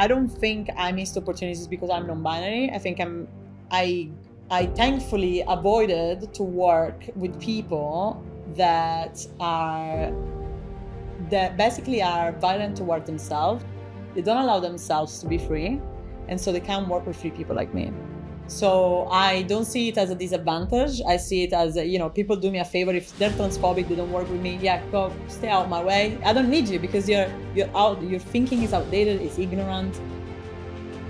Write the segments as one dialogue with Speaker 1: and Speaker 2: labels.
Speaker 1: I don't think I missed opportunities because I'm non-binary. I think I thankfully avoided to work with people that basically are violent toward themselves. They don't allow themselves to be free, and so they can't work with free people like me. So I don't see it as a disadvantage. I see it as people do me a favor. If they're transphobic, they don't work with me. Yeah, go stay out my way. I don't need you because you're out. Your thinking is outdated. It's ignorant.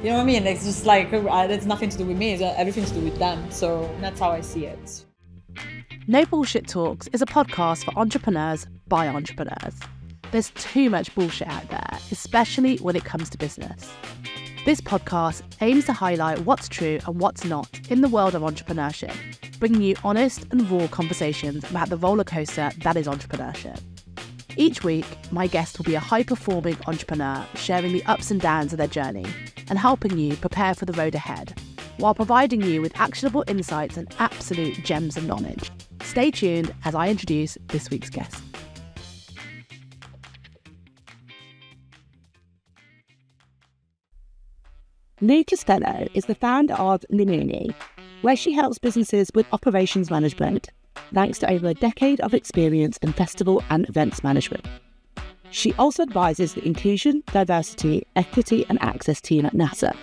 Speaker 1: You know what I mean? It's just like it's nothing to do with me. It's everything to do with them. So that's how I see it.
Speaker 2: No Bullshit Talks is a podcast for entrepreneurs by entrepreneurs. There's too much bullshit out there, especially when it comes to business. This podcast aims to highlight what's true and what's not in the world of entrepreneurship, bringing you honest and raw conversations about the roller coaster that is entrepreneurship. Each week, my guest will be a high-performing entrepreneur sharing the ups and downs of their journey and helping you prepare for the road ahead, while providing you with actionable insights and absolute gems of knowledge. Stay tuned as I introduce this week's guest. Lu Castello is the founder of Streamlining, where she helps businesses with operations management, thanks to over a decade of experience in festival and events management. She also advises the inclusion, diversity, equity and access team at NASA.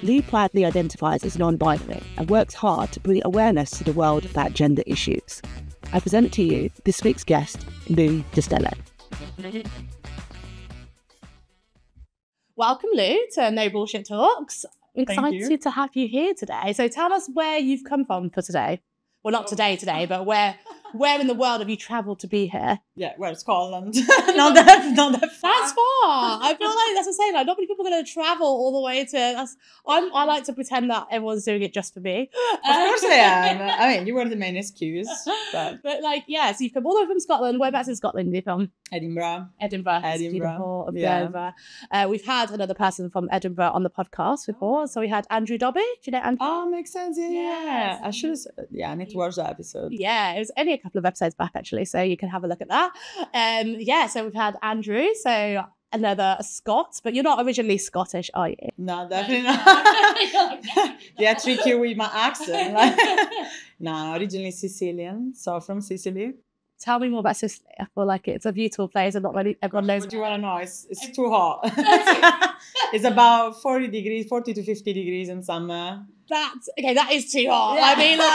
Speaker 2: Lu proudly identifies as non-binary and works hard to bring awareness to the world about gender issues. I present to you this week's guest, Lu Castello. Welcome, Lu, to No Bullshit Talks. I'm excited to have you here today. So tell us where you've come from for today. Well, not today, but where in the world have you travelled to be here?
Speaker 1: Yeah, well, Scotland. not that far.
Speaker 2: That's far. I feel like that's the same. Like, not many people are going to travel all the way to. I like to pretend that everyone's doing it just for me.
Speaker 1: Of course I am. I mean, you were the main excuse. But
Speaker 2: like, yeah, so you've come all the way from Scotland. Whereabouts in Scotland are you from?
Speaker 1: Edinburgh.
Speaker 2: It's beautiful. Yeah. We've had another person from Edinburgh on the podcast before. So we had Andrew Dobby. Do you know Andrew?
Speaker 1: Oh, makes sense. Yeah. I should have. Yeah, I need to watch that episode.
Speaker 2: Yeah, it was only a couple of episodes back actually, so you can have a look at that. So we've had Andrew, so another Scot, but you're not originally Scottish, are you?
Speaker 1: No, definitely not. Yeah, trick you with my accent. No, originally Sicilian, so from Sicily.
Speaker 2: Tell me more about Sicily. I feel like it's a beautiful place and not really everyone knows.
Speaker 1: What do you want to know? It's too hot. It's about 40 to 50 degrees in summer.
Speaker 2: That is too hot. Yeah. I mean, like,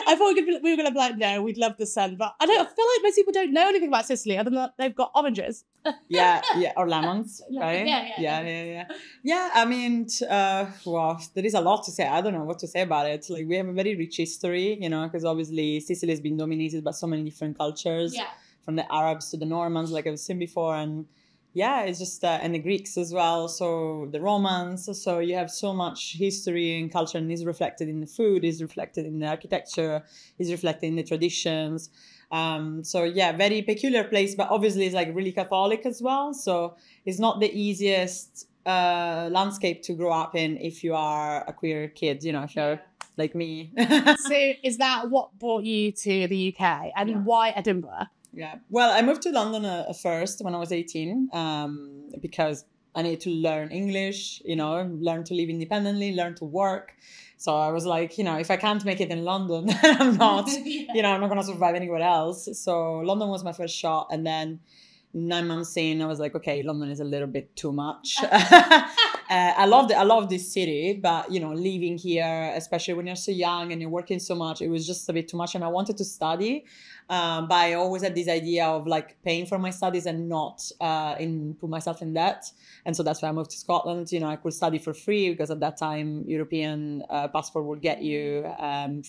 Speaker 2: I thought we were going to be like, no, we'd love the sun. But I feel like most people don't know anything about Sicily other than that they've got oranges.
Speaker 1: Yeah, or lemons, right?
Speaker 2: Yeah.
Speaker 1: Yeah, I mean, well, there is a lot to say. I don't know what to say about it. Like, we have a very rich history, because obviously Sicily has been dominated by so many different cultures, from the Arabs to the Normans, like I've seen before, and yeah, it's just, and the Greeks as well, so the Romans, so you have so much history and culture, and is reflected in the food, is reflected in the architecture, is reflected in the traditions. So yeah, very peculiar place, but obviously it's like really Catholic as well, so it's not the easiest landscape to grow up in if you are a queer kid, if you're like me.
Speaker 2: So is that what brought you to the UK, and why Edinburgh?
Speaker 1: Yeah, well, I moved to London first when I was 18 because I needed to learn English, learn to live independently, learn to work. So I was like, if I can't make it in London, then I'm not, I'm not going to survive anywhere else. So London was my first shot. And then 9 months in, I was like, okay, London is a little bit too much. I love this city, but living here, especially when you're so young and you're working so much, it was just a bit too much. And I wanted to study, but I always had this idea of like paying for my studies and not put myself in debt. And so that's why I moved to Scotland. I could study for free because at that time European passport would get you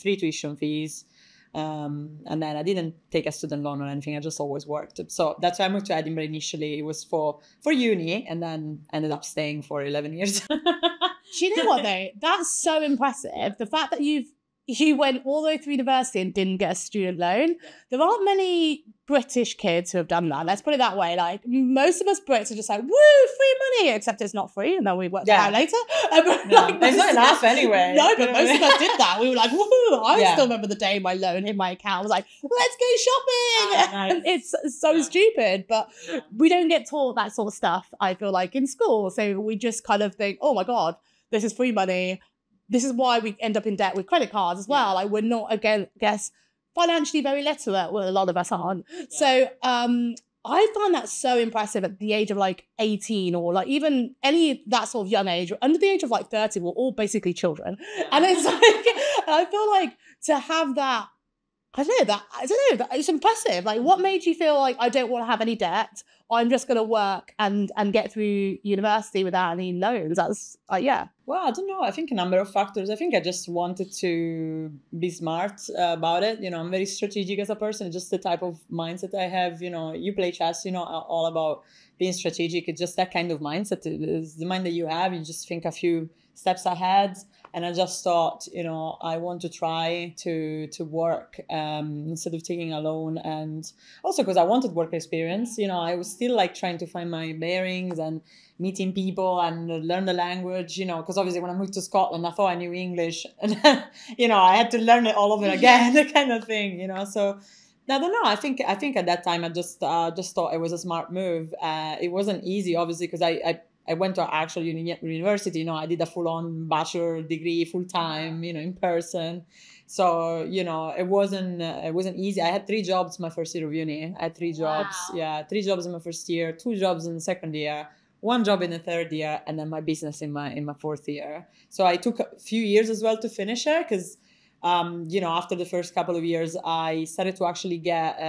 Speaker 1: free tuition fees. And then I didn't take a student loan or anything. I just always worked. So that's why I moved to Edinburgh initially. It was for uni, and then ended up staying for 11 years.
Speaker 2: Do you know what though? That's so impressive. The fact that you went all the way through university and didn't get a student loan. There aren't many British kids who have done that. Let's put it that way. Like most of us Brits are just like, woo, free money, except it's not free, and then we work it out later.
Speaker 1: It's not enough anyway.
Speaker 2: No, but most of us did that. We were like, woo! I still remember the day my loan hit my account. I was like, let's go shopping.
Speaker 1: Nice.
Speaker 2: And it's so stupid, but we don't get taught that sort of stuff, I feel like, in school. So we just kind of think, oh my God, this is free money. This is why we end up in debt with credit cards as well. Like we're not, again, financially very literate. Well, a lot of us aren't. Yeah. So I find that so impressive at the age of like 18 or like even any that sort of young age, under the age of like 30, we're all basically children. Yeah. And it's like, I feel like to have that, I don't know, it's impressive. Like what made you feel like I don't want to have any debt? I'm just going to work and get through university without any loans. That's yeah.
Speaker 1: Well, I don't know. I think a number of factors. I think I just wanted to be smart about it. You know, I'm very strategic as a person. It's just the type of mindset I have. You know, you play chess, you know, all about being strategic. It's just that kind of mindset. It's the mind that you have. You just think a few steps ahead. And I just thought, you know, I want to try to work instead of taking a loan. And also because I wanted work experience, you know, I was still like trying to find my bearings and meeting people and learn the language, you know, because obviously when I moved to Scotland, I thought I knew English and, you know, I had to learn it all over again, the kind of thing, you know. So I don't know. I think at that time, I just thought it was a smart move. It wasn't easy, obviously, because I went to actual university, you know, I did a full-on bachelor degree full-time, you know, in person. So, you know, it wasn't easy. I had 3 jobs my first year of uni. I had 3 jobs. Wow. Yeah, 3 jobs in my first year, 2 jobs in the second year, 1 job in the third year, and then my business in my 4th year. So I took a few years as well to finish it because, you know, after the first couple of years, I started to actually get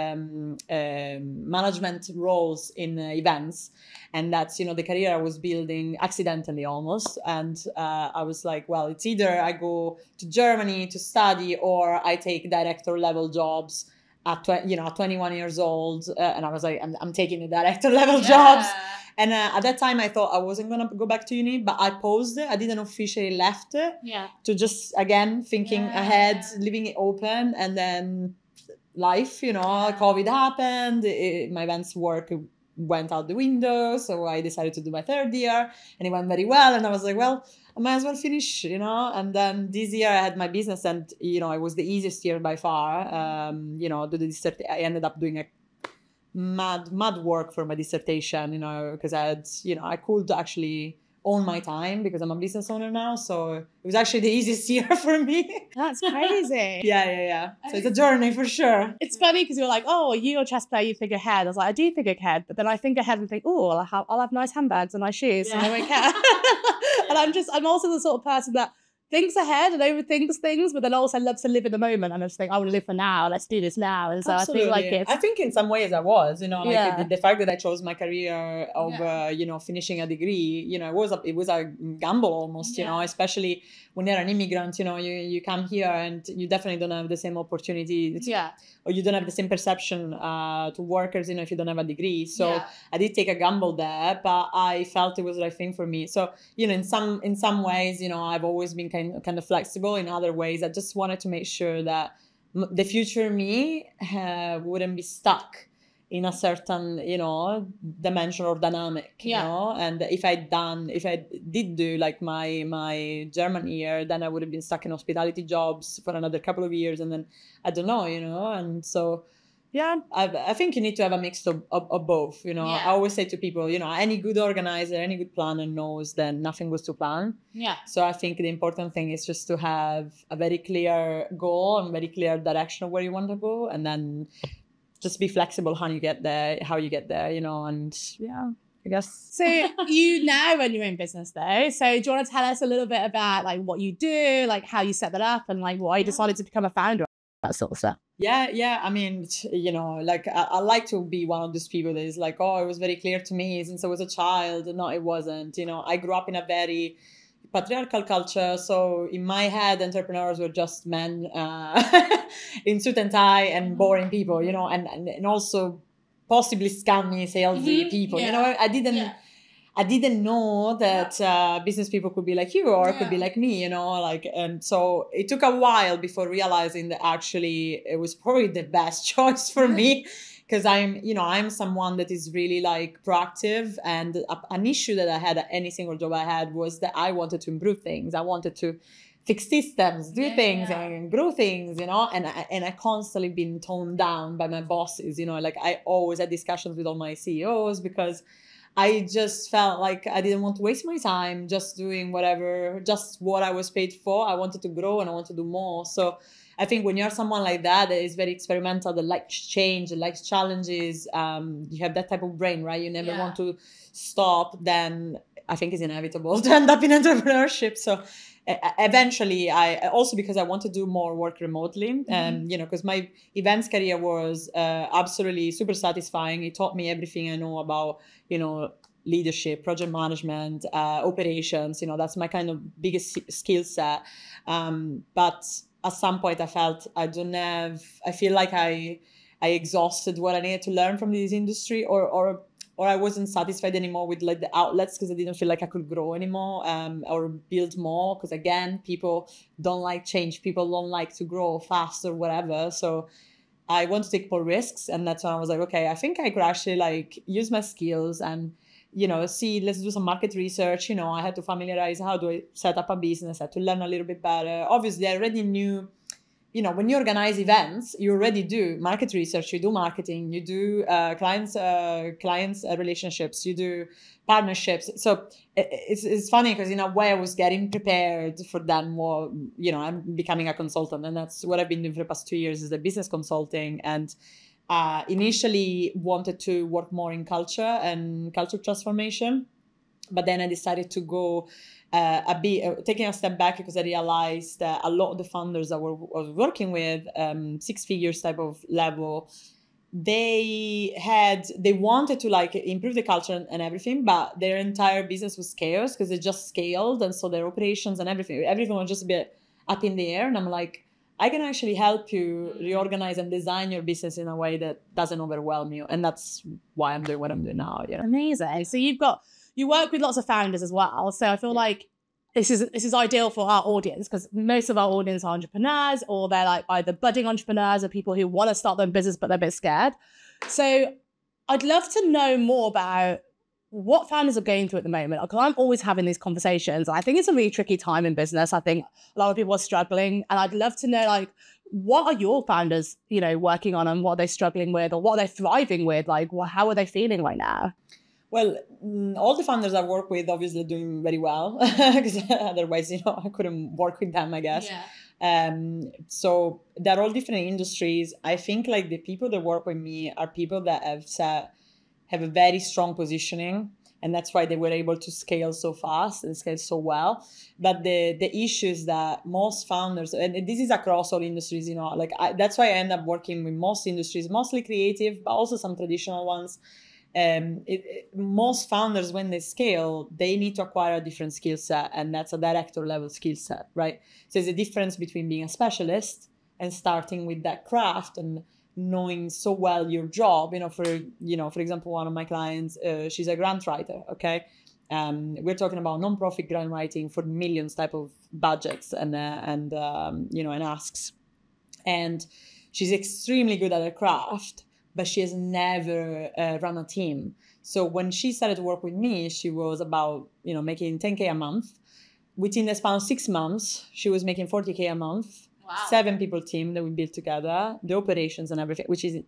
Speaker 1: management roles in events. And that's, you know, the career I was building accidentally almost. And I was like, well, it's either I go to Germany to study or I take director level jobs at 21 years old. And I was like, I'm taking the director level jobs. And at that time, I thought I wasn't going to go back to uni, but I paused it. I didn't officially left it to just, again, thinking ahead, leaving it open. And then life, you know, COVID happened. My events work went out the window. So I decided to do my 3rd year and it went very well. And I was like, well, I might as well finish, you know. And then this year I had my business and, you know, it was the easiest year by far. You know, I ended up doing a mad work for my dissertation, you know, because I could actually own my time because I'm a business owner now. So it was actually the easiest year for me.
Speaker 2: That's crazy.
Speaker 1: Yeah. So it's a journey for sure.
Speaker 2: It's funny because you're like, oh, you're a chess player, you think ahead. I was like, I do think ahead, but then I think ahead and think, oh, I'll have nice handbags and nice shoes and I won't care. And I'm also the sort of person that thinks ahead and overthinks things, but then also loves to live in the moment. And I just think, I want to live for now. Let's do this now. And so
Speaker 1: absolutely.
Speaker 2: I think
Speaker 1: I think in some ways I was, you know, like the fact that I chose my career over, you know, finishing a degree, you know, it was a gamble almost, you know, especially when you're an immigrant, you know, you come here and you definitely don't have the same opportunity. Or you don't have the same perception to workers, you know, if you don't have a degree. So I did take a gamble there, but I felt it was the right thing for me. So, you know, in some ways, you know, I've always been kind of flexible. In other ways, I just wanted to make sure that the future me wouldn't be stuck in a certain, you know, dimension or dynamic, you know. And if I did do like my German year, then I would have been stuck in hospitality jobs for another couple of years, and then I don't know, you know. And so I think you need to have a mix of both, you know. I always say to people, you know, any good organizer, any good planner knows that nothing goes to plan. So I think the important thing is just to have a very clear goal and very clear direction of where you want to go, and then just be flexible how you get there, you know. And I guess.
Speaker 2: So you now run your own business though. So do you want to tell us a little bit about like what you do, like how you set that up, and like why you decided to become a founder, that sort of stuff?
Speaker 1: Yeah. I mean, you know, like I like to be one of those people that is like, oh, it was very clear to me since I was a child. No, it wasn't. You know, I grew up in a very patriarchal culture. So in my head, entrepreneurs were just men in suit and tie and boring people, you know, and also possibly scammy, salesy people. You know, I didn't know that business people could be like you or could be like me, you know, like, and so it took a while before realizing that actually it was probably the best choice for me, because I'm someone that is really like proactive, and an issue that I had at any single job I had was that I wanted to improve things. I wanted to fix systems, do things and grow things, and I constantly been toned down by my bosses, like I always had discussions with all my CEOs because I just felt like I didn't want to waste my time just doing just what I was paid for. I wanted to grow and I wanted to do more. So I think when you're someone like that is very experimental, that likes change, that likes challenges, you have that type of brain, right? You never want to stop, then I think it's inevitable to end up in entrepreneurship. So eventually because I want to do more work remotely, because my events career was absolutely super satisfying. It taught me everything I know about, leadership, project management, operations, that's my kind of biggest skill set. But at some point I felt I feel like I exhausted what I needed to learn from this industry, or I wasn't satisfied anymore with like the outlets, because I didn't feel like I could grow anymore, or build more. Because again, people don't like change. People don't like to grow fast or whatever. So I want to take more risks. And that's when I was like, okay, I think I could actually like use my skills and, let's do some market research. I had to familiarize how do I set up a business. I had to learn a little bit better. Obviously, I already knew, when you organize events, you already do market research, you do marketing, you do clients relationships, you do partnerships. So it's funny because in a way I was getting prepared for that more, I'm becoming a consultant, and that's what I've been doing for the past 2 years, is the business consulting. And initially wanted to work more in culture and culture transformation. But then I decided to go taking a step back, because I realized that a lot of the founders I was working with, 6 figures type of level, they wanted to like improve the culture and everything, but their entire business was chaos because they just scaled. And so their operations and everything was just a bit up in the air. And I'm like, I can actually help you reorganize and design your business in a way that doesn't overwhelm you. And that's why I'm doing what I'm doing now.
Speaker 2: Amazing. So you work with lots of founders as well. So I feel like this is ideal for our audience, because most of our audience are entrepreneurs, or they're like either budding entrepreneurs or people who want to start their own business, but they're a bit scared. So I'd love to know more about what founders are going through at the moment, because I'm always having these conversations. I think it's a really tricky time in business. I think a lot of people are struggling, and I'd love to know, like, what are your founders, working on, and what are they struggling with, or what are they thriving with? Like, how are they feeling right now?
Speaker 1: Well, all the founders I work with obviously are doing very well, because otherwise, I couldn't work with them, I guess. Yeah. So they're all different industries. I think like the people that work with me are people that have a very strong positioning, and that's why they were able to scale so fast and scale so well. But the issue is that most founders, and this is across all industries, that's why I end up working with most industries, mostly creative, but also some traditional ones. Most founders, when they scale, they need to acquire a different skill set, and that's a director level skill set, right? So there's a difference between being a specialist and starting with that craft and knowing so well your job. For example, one of my clients, she's a grant writer. Okay, we're talking about non-profit grant writing for millions type of budgets and asks, and she's extremely good at her craft, but she has never run a team. So when she started to work with me, she was about, making 10K a month. Within the span of 6 months, she was making 40K a month. Wow. 7 people team that we built together, the operations and everything, which is,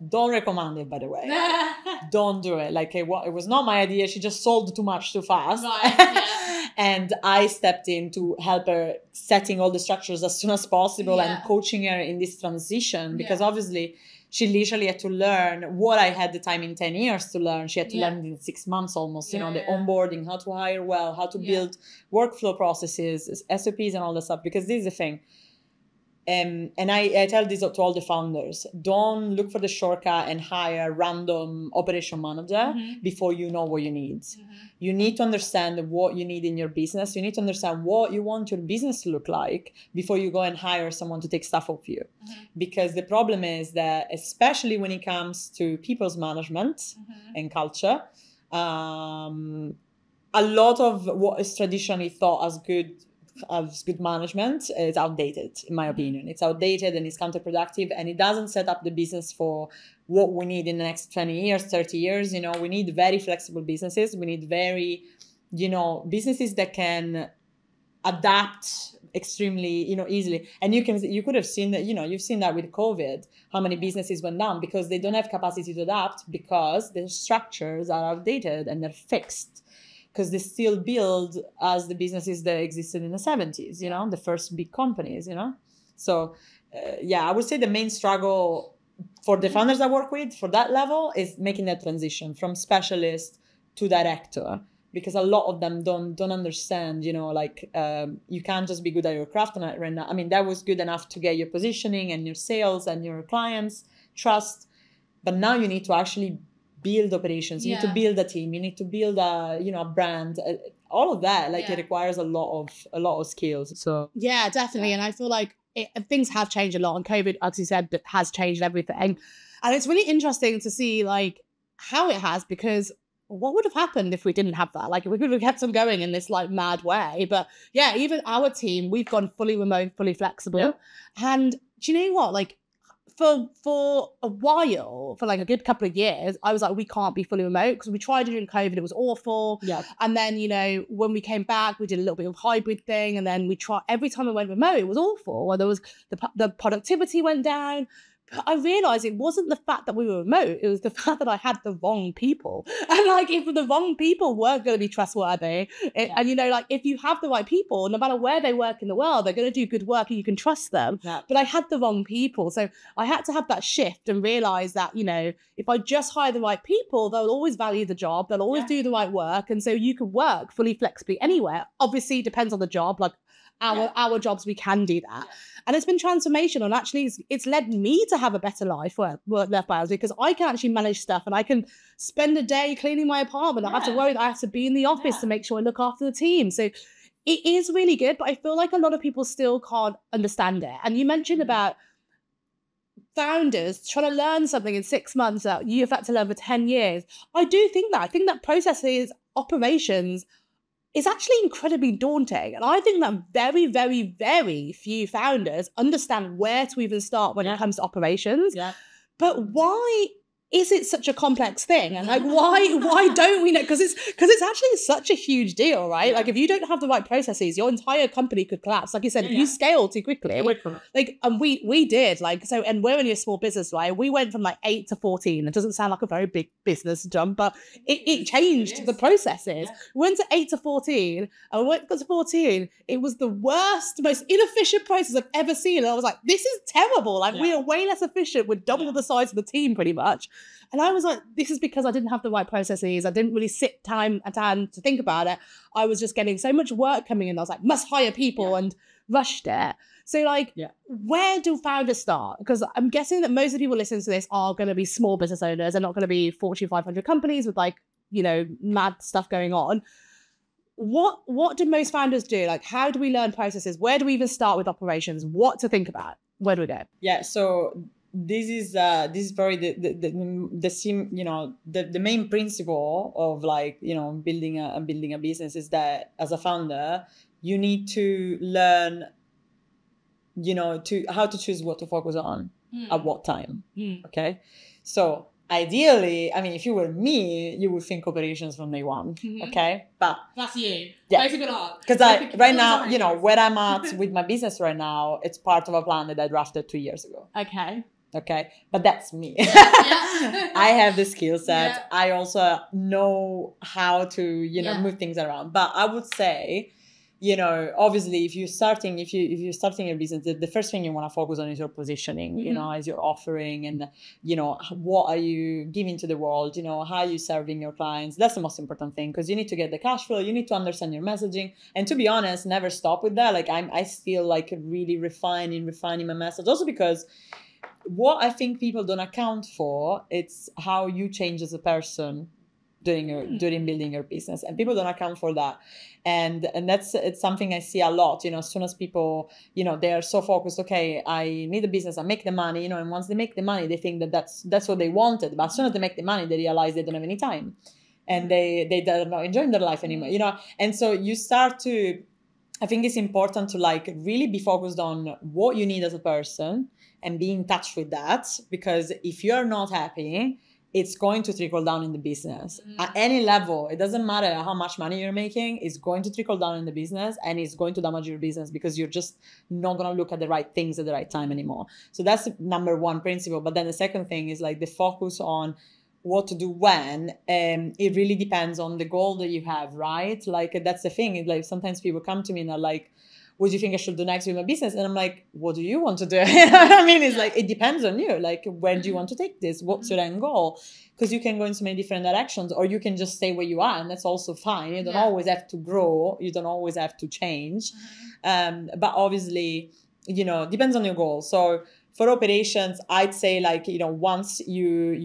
Speaker 1: don't recommend it, by the way. Don't do it. Like, it was not my idea. She just sold too much too fast. Right, yeah. And I stepped in to help her setting all the structures as soon as possible, and coaching her in this transition, because obviously she literally had to learn what I had the time in 10 years to learn. She had to learn in 6 months almost, the onboarding, how to hire well, how to build workflow processes, SOPs and all that stuff. Because this is the thing. And I tell this to all the founders: don't look for the shortcut and hire a random operation manager before you know what you need. You need to understand what you need in your business. You need to understand what you want your business to look like before you go and hire someone to take stuff off you. Because the problem is that, especially when it comes to people's management and culture, a lot of what is traditionally thought as good has good management is outdated, in my opinion. It's outdated and it's counterproductive, and it doesn't set up the business for what we need in the next 20 years, 30 years. You know, we need very flexible businesses. We need very, you know, businesses that can adapt extremely, you know, easily. And you could have seen that, you know, you've seen that with COVID, how many businesses went down because they don't have capacity to adapt, because their structures are outdated and they're fixed, because they still build as the businesses that existed in the 70s, you know, the first big companies, you know. So I would say the main struggle for the founders I work with for that level is making that transition from specialist to director, because a lot of them don't understand, you know, like you can't just be good at your craft right now. I mean, that was good enough to get your positioning and your sales and your clients trust, but now you need to actually build operations. You need to build a team. You need to build a, you know, a brand. All of that, like it requires a lot of skills. So
Speaker 2: yeah, definitely. And I feel like things have changed a lot, and COVID, as you said, has changed everything. And it's really interesting to see like how it has, because what would have happened if we didn't have that? Like, we could have kept them going in this like mad way. But yeah, even our team, we've gone fully remote, fully flexible. Yeah. And do you know what? Like for a while, for like a good couple of years, I was like, we can't be fully remote, because we tried it during COVID. It was awful. Yeah. And then, you know, when we came back, we did a little bit of hybrid thing. And then we tried, every time I went remote, it was awful. Well, there was the productivity went down. But I realized it wasn't the fact that we were remote. It was the fact that I had the wrong people. And like, if the wrong people weren't going to be trustworthy, and you know, like if you have the right people, no matter where they work in the world, they're going to do good work and you can trust them. Yeah. But I had the wrong people. So I had to have that shift and realize that, you know, if I just hire the right people, they'll always value the job. They'll always do the right work. And so you can work fully flexibly anywhere. Obviously, it depends on the job. Like our jobs, we can do that. And it's been transformational. And actually, it's led me to have a better life, work-life balance, because I can actually manage stuff and I can spend a day cleaning my apartment. I have to worry that I have to be in the office to make sure I look after the team. So it is really good, but I feel like a lot of people still can't understand it. And you mentioned about founders trying to learn something in 6 months that you've had to learn for 10 years. I do think that. I think that processes, operations is actually incredibly daunting. And I think that very, very, very few founders understand where to even start when it comes to operations. Yeah. But why is it such a complex thing? And like, why don't we know? Because it's actually such a huge deal, right? Yeah. Like, if you don't have the right processes, your entire company could collapse. Like you said, you scale too quickly. Like, and we did, like, so, and we're only a small business, right? We went from like 8 to 14. It doesn't sound like a very big business jump, but it changed the processes. Yeah. We went to 8 to 14, and we got to 14. It was the worst, most inefficient process I've ever seen. And I was like, this is terrible. Like, we are way less efficient. We're double the size of the team, pretty much. And I was like, this is because I didn't have the right processes. I didn't really sit time to think about it. I was just getting so much work coming in. I was like, must hire people and rushed it. So like, where do founders start? Because I'm guessing that most of the people listening to this are going to be small business owners. They're not going to be Fortune 500 companies with like, you know, mad stuff going on. What do most founders do? Like, how do we learn processes? Where do we even start with operations? What to think about? Where do we go?
Speaker 1: Yeah, so this is probably the main principle of like, you know, building a business is that as a founder, you need to learn, you know, how to choose what to focus on at what time. Okay, so ideally, I mean, if you were me, you would think operations from day one. Okay, but
Speaker 2: that's you.
Speaker 1: Yeah, because right now, you know, where I'm at with my business right now, it's part of a plan that I drafted 2 years ago. Okay, but that's me. I have the skill set. Yeah. I also know how to, you know, move things around. But I would say, you know, obviously, if you're starting your business, the first thing you want to focus on is your positioning. You know, as your offering, and you know, what are you giving to the world? You know, how are you serving your clients? That's the most important thing, because you need to get the cash flow. You need to understand your messaging, and to be honest, never stop with that. Like I still like really refining my message. Also because what I think people don't account for, it's how you change as a person during building your business, and people don't account for that, and it's something I see a lot. You know, as soon as people, you know, they are so focused, okay, I need a business, I make the money, you know, and once they make the money, they think that that's what they wanted, but as soon as they make the money, they realize they don't have any time, and they're not enjoying their life anymore, you know, and so you start to I think it's important to like really be focused on what you need as a person and be in touch with that, because if you're not happy, it's going to trickle down in the business at any level. It doesn't matter how much money you're making, it's going to trickle down in the business, and it's going to damage your business because you're just not going to look at the right things at the right time anymore. So that's the number one principle. But then the second thing is like the focus on what to do when. It really depends on the goal that you have, right? Like that's the thing. It's like sometimes people come to me and are like, what do you think I should do next with my business? And I'm like, what do you want to do? You know what I mean? It's like, it depends on you. Like, where do you want to take this? What's your end goal? Because you can go in so many different directions, or you can just stay where you are, and that's also fine. You don't always have to grow. You don't always have to change. But obviously, you know, depends on your goal. So for operations, I'd say like, you know, once you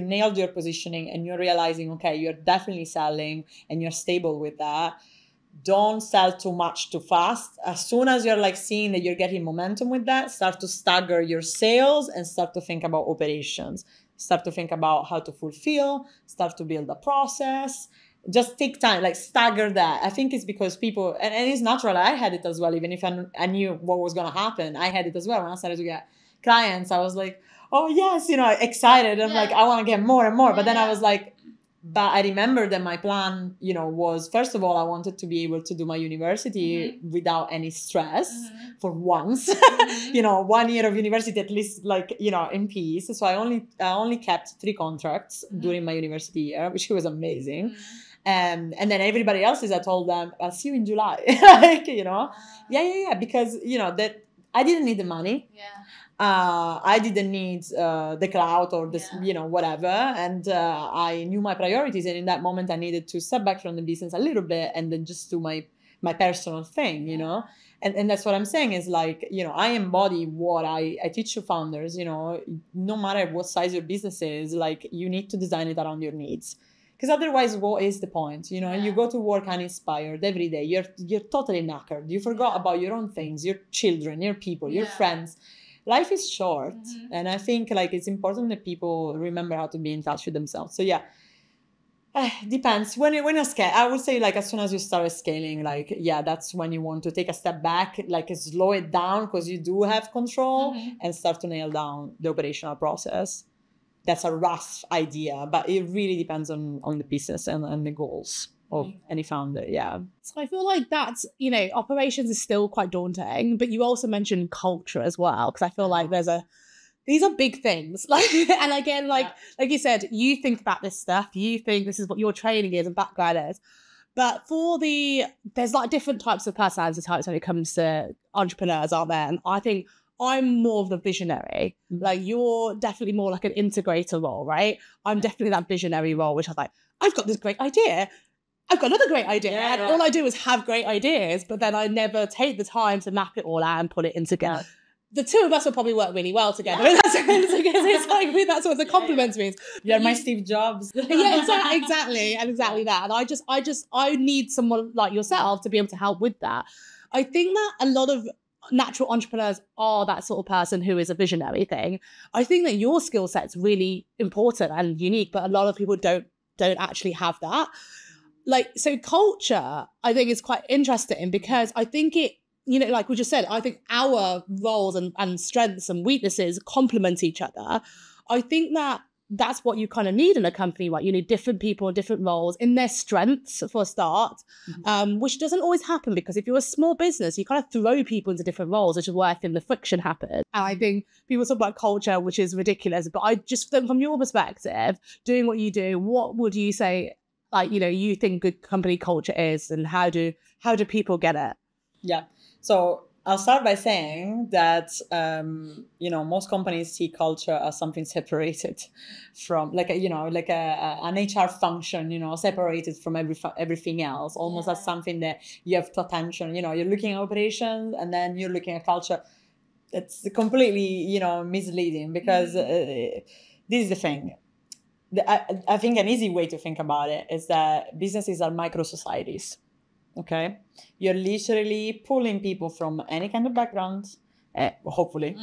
Speaker 1: nailed your positioning and you're realizing, okay, you're definitely selling and you're stable with that, don't sell too much too fast. As soon as you're like seeing that you're getting momentum with that, start to stagger your sales and start to think about operations. Start to think about how to fulfill, start to build a process. Just take time, like stagger that. I think it's because people, and it's natural. I had it as well, even if I knew what was going to happen. I had it as well. When I started to get clients, I was like, oh yes, you know, excited. I'm like, I want to get more and more. But then I was like, but I remember that my plan, you know, was, first of all, I wanted to be able to do my university without any stress for once, you know, 1 year of university, at least like, you know, in peace. So I only kept 3 contracts during my university year, which was amazing. And then everybody else's, I told them, I'll see you in July. Like, you know, because, you know, that I didn't need the money. I didn't need the clout or this, you know, whatever. And I knew my priorities. And in that moment, I needed to step back from the business a little bit and then just do my personal thing, you know. And that's what I'm saying is like, you know, I embody what I teach to founders, you know, no matter what size your business is, like you need to design it around your needs. Because otherwise, what is the point? You know, you go to work uninspired every day. You're totally knackered. You forgot about your own things, your children, your people, your friends. Life is short. And I think like it's important that people remember how to be in touch with themselves. So yeah, depends. When you're scaling, I would say like as soon as you start scaling, like, yeah, that's when you want to take a step back, like slow it down because you do have control and start to nail down the operational process. That's a rough idea, but it really depends on the business and the goals of any founder. Yeah.
Speaker 2: So I feel like that's, you know, operations is still quite daunting, but you also mentioned culture as well, because I feel like these are big things. Like, and again, like you said, you think about this stuff, you think this is what your training is and background is. But there's like different types of personality types when it comes to entrepreneurs, aren't there? And I think I'm more of the visionary. Like you're definitely more like an integrator role, right? I'm definitely that visionary role, which I was like, I've got this great idea. I've got another great idea. And all I do is have great ideas, but then I never take the time to map it all out and put it in together. The two of us will probably work really well together. It's like that's what the compliments means.
Speaker 1: You're my Steve Jobs.
Speaker 2: Exactly that. And I need someone like yourself to be able to help with that. I think that a lot of natural entrepreneurs are that sort of person who is a visionary thing. I think that your skill set's really important and unique, but a lot of people don't actually have that. Like, so culture, I think is quite interesting because I think it, you know, like we just said, I think our roles and strengths and weaknesses complement each other. I think that that's what you kind of need in a company, right? You need different people in different roles in their strengths for a start, which doesn't always happen because if you're a small business, you kind of throw people into different roles, which is where I think the friction happens. And I think people talk about culture, which is ridiculous, but I just think from your perspective, doing what you do, what would you say, like, you know, you think good company culture is, and how do people get it?
Speaker 1: Yeah. So I'll start by saying that, you know, most companies see culture as something separated from, like, an HR function, you know, separated from everything else, almost as something that you have to attention. You know, you're looking at operations and then you're looking at culture. It's completely, you know, misleading because this is the thing. I think an easy way to think about it is that businesses are micro societies. Okay, you're literally pulling people from any kind of background, hopefully.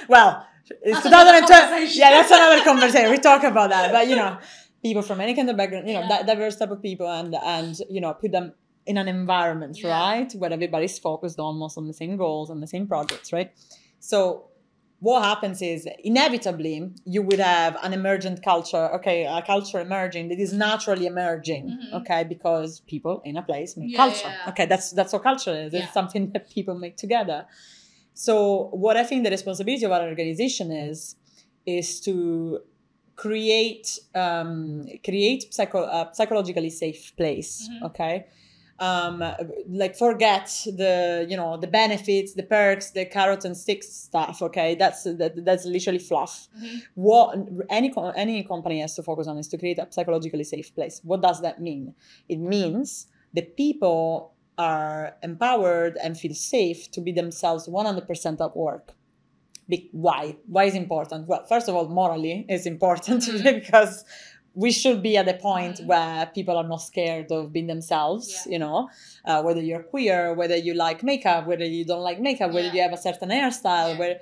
Speaker 1: Well, it's 2020. Yeah, that's another conversation. We talk about that, but you know, people from any kind of background, you know, diverse type of people, and you know, put them in an environment, right? Where everybody's focused almost on the same goals and the same projects, right? So what happens is inevitably you would have an emergent culture, okay, a culture emerging that is naturally emerging, okay, because people in a place make culture. Okay, that's what culture is. It's something that people make together. So what I think the responsibility of our organization is to create psychologically safe place, okay? Like forget the benefits, the perks, the carrot and sticks stuff, okay? That's literally fluff. What any company has to focus on is to create a psychologically safe place. What does that mean? It means that people are empowered and feel safe to be themselves 100% at work. Why? Why is important? Well, first of all, morally is important because we should be at the point where people are not scared of being themselves, whether you're queer, whether you like makeup, whether you don't like makeup, whether you have a certain hairstyle, where,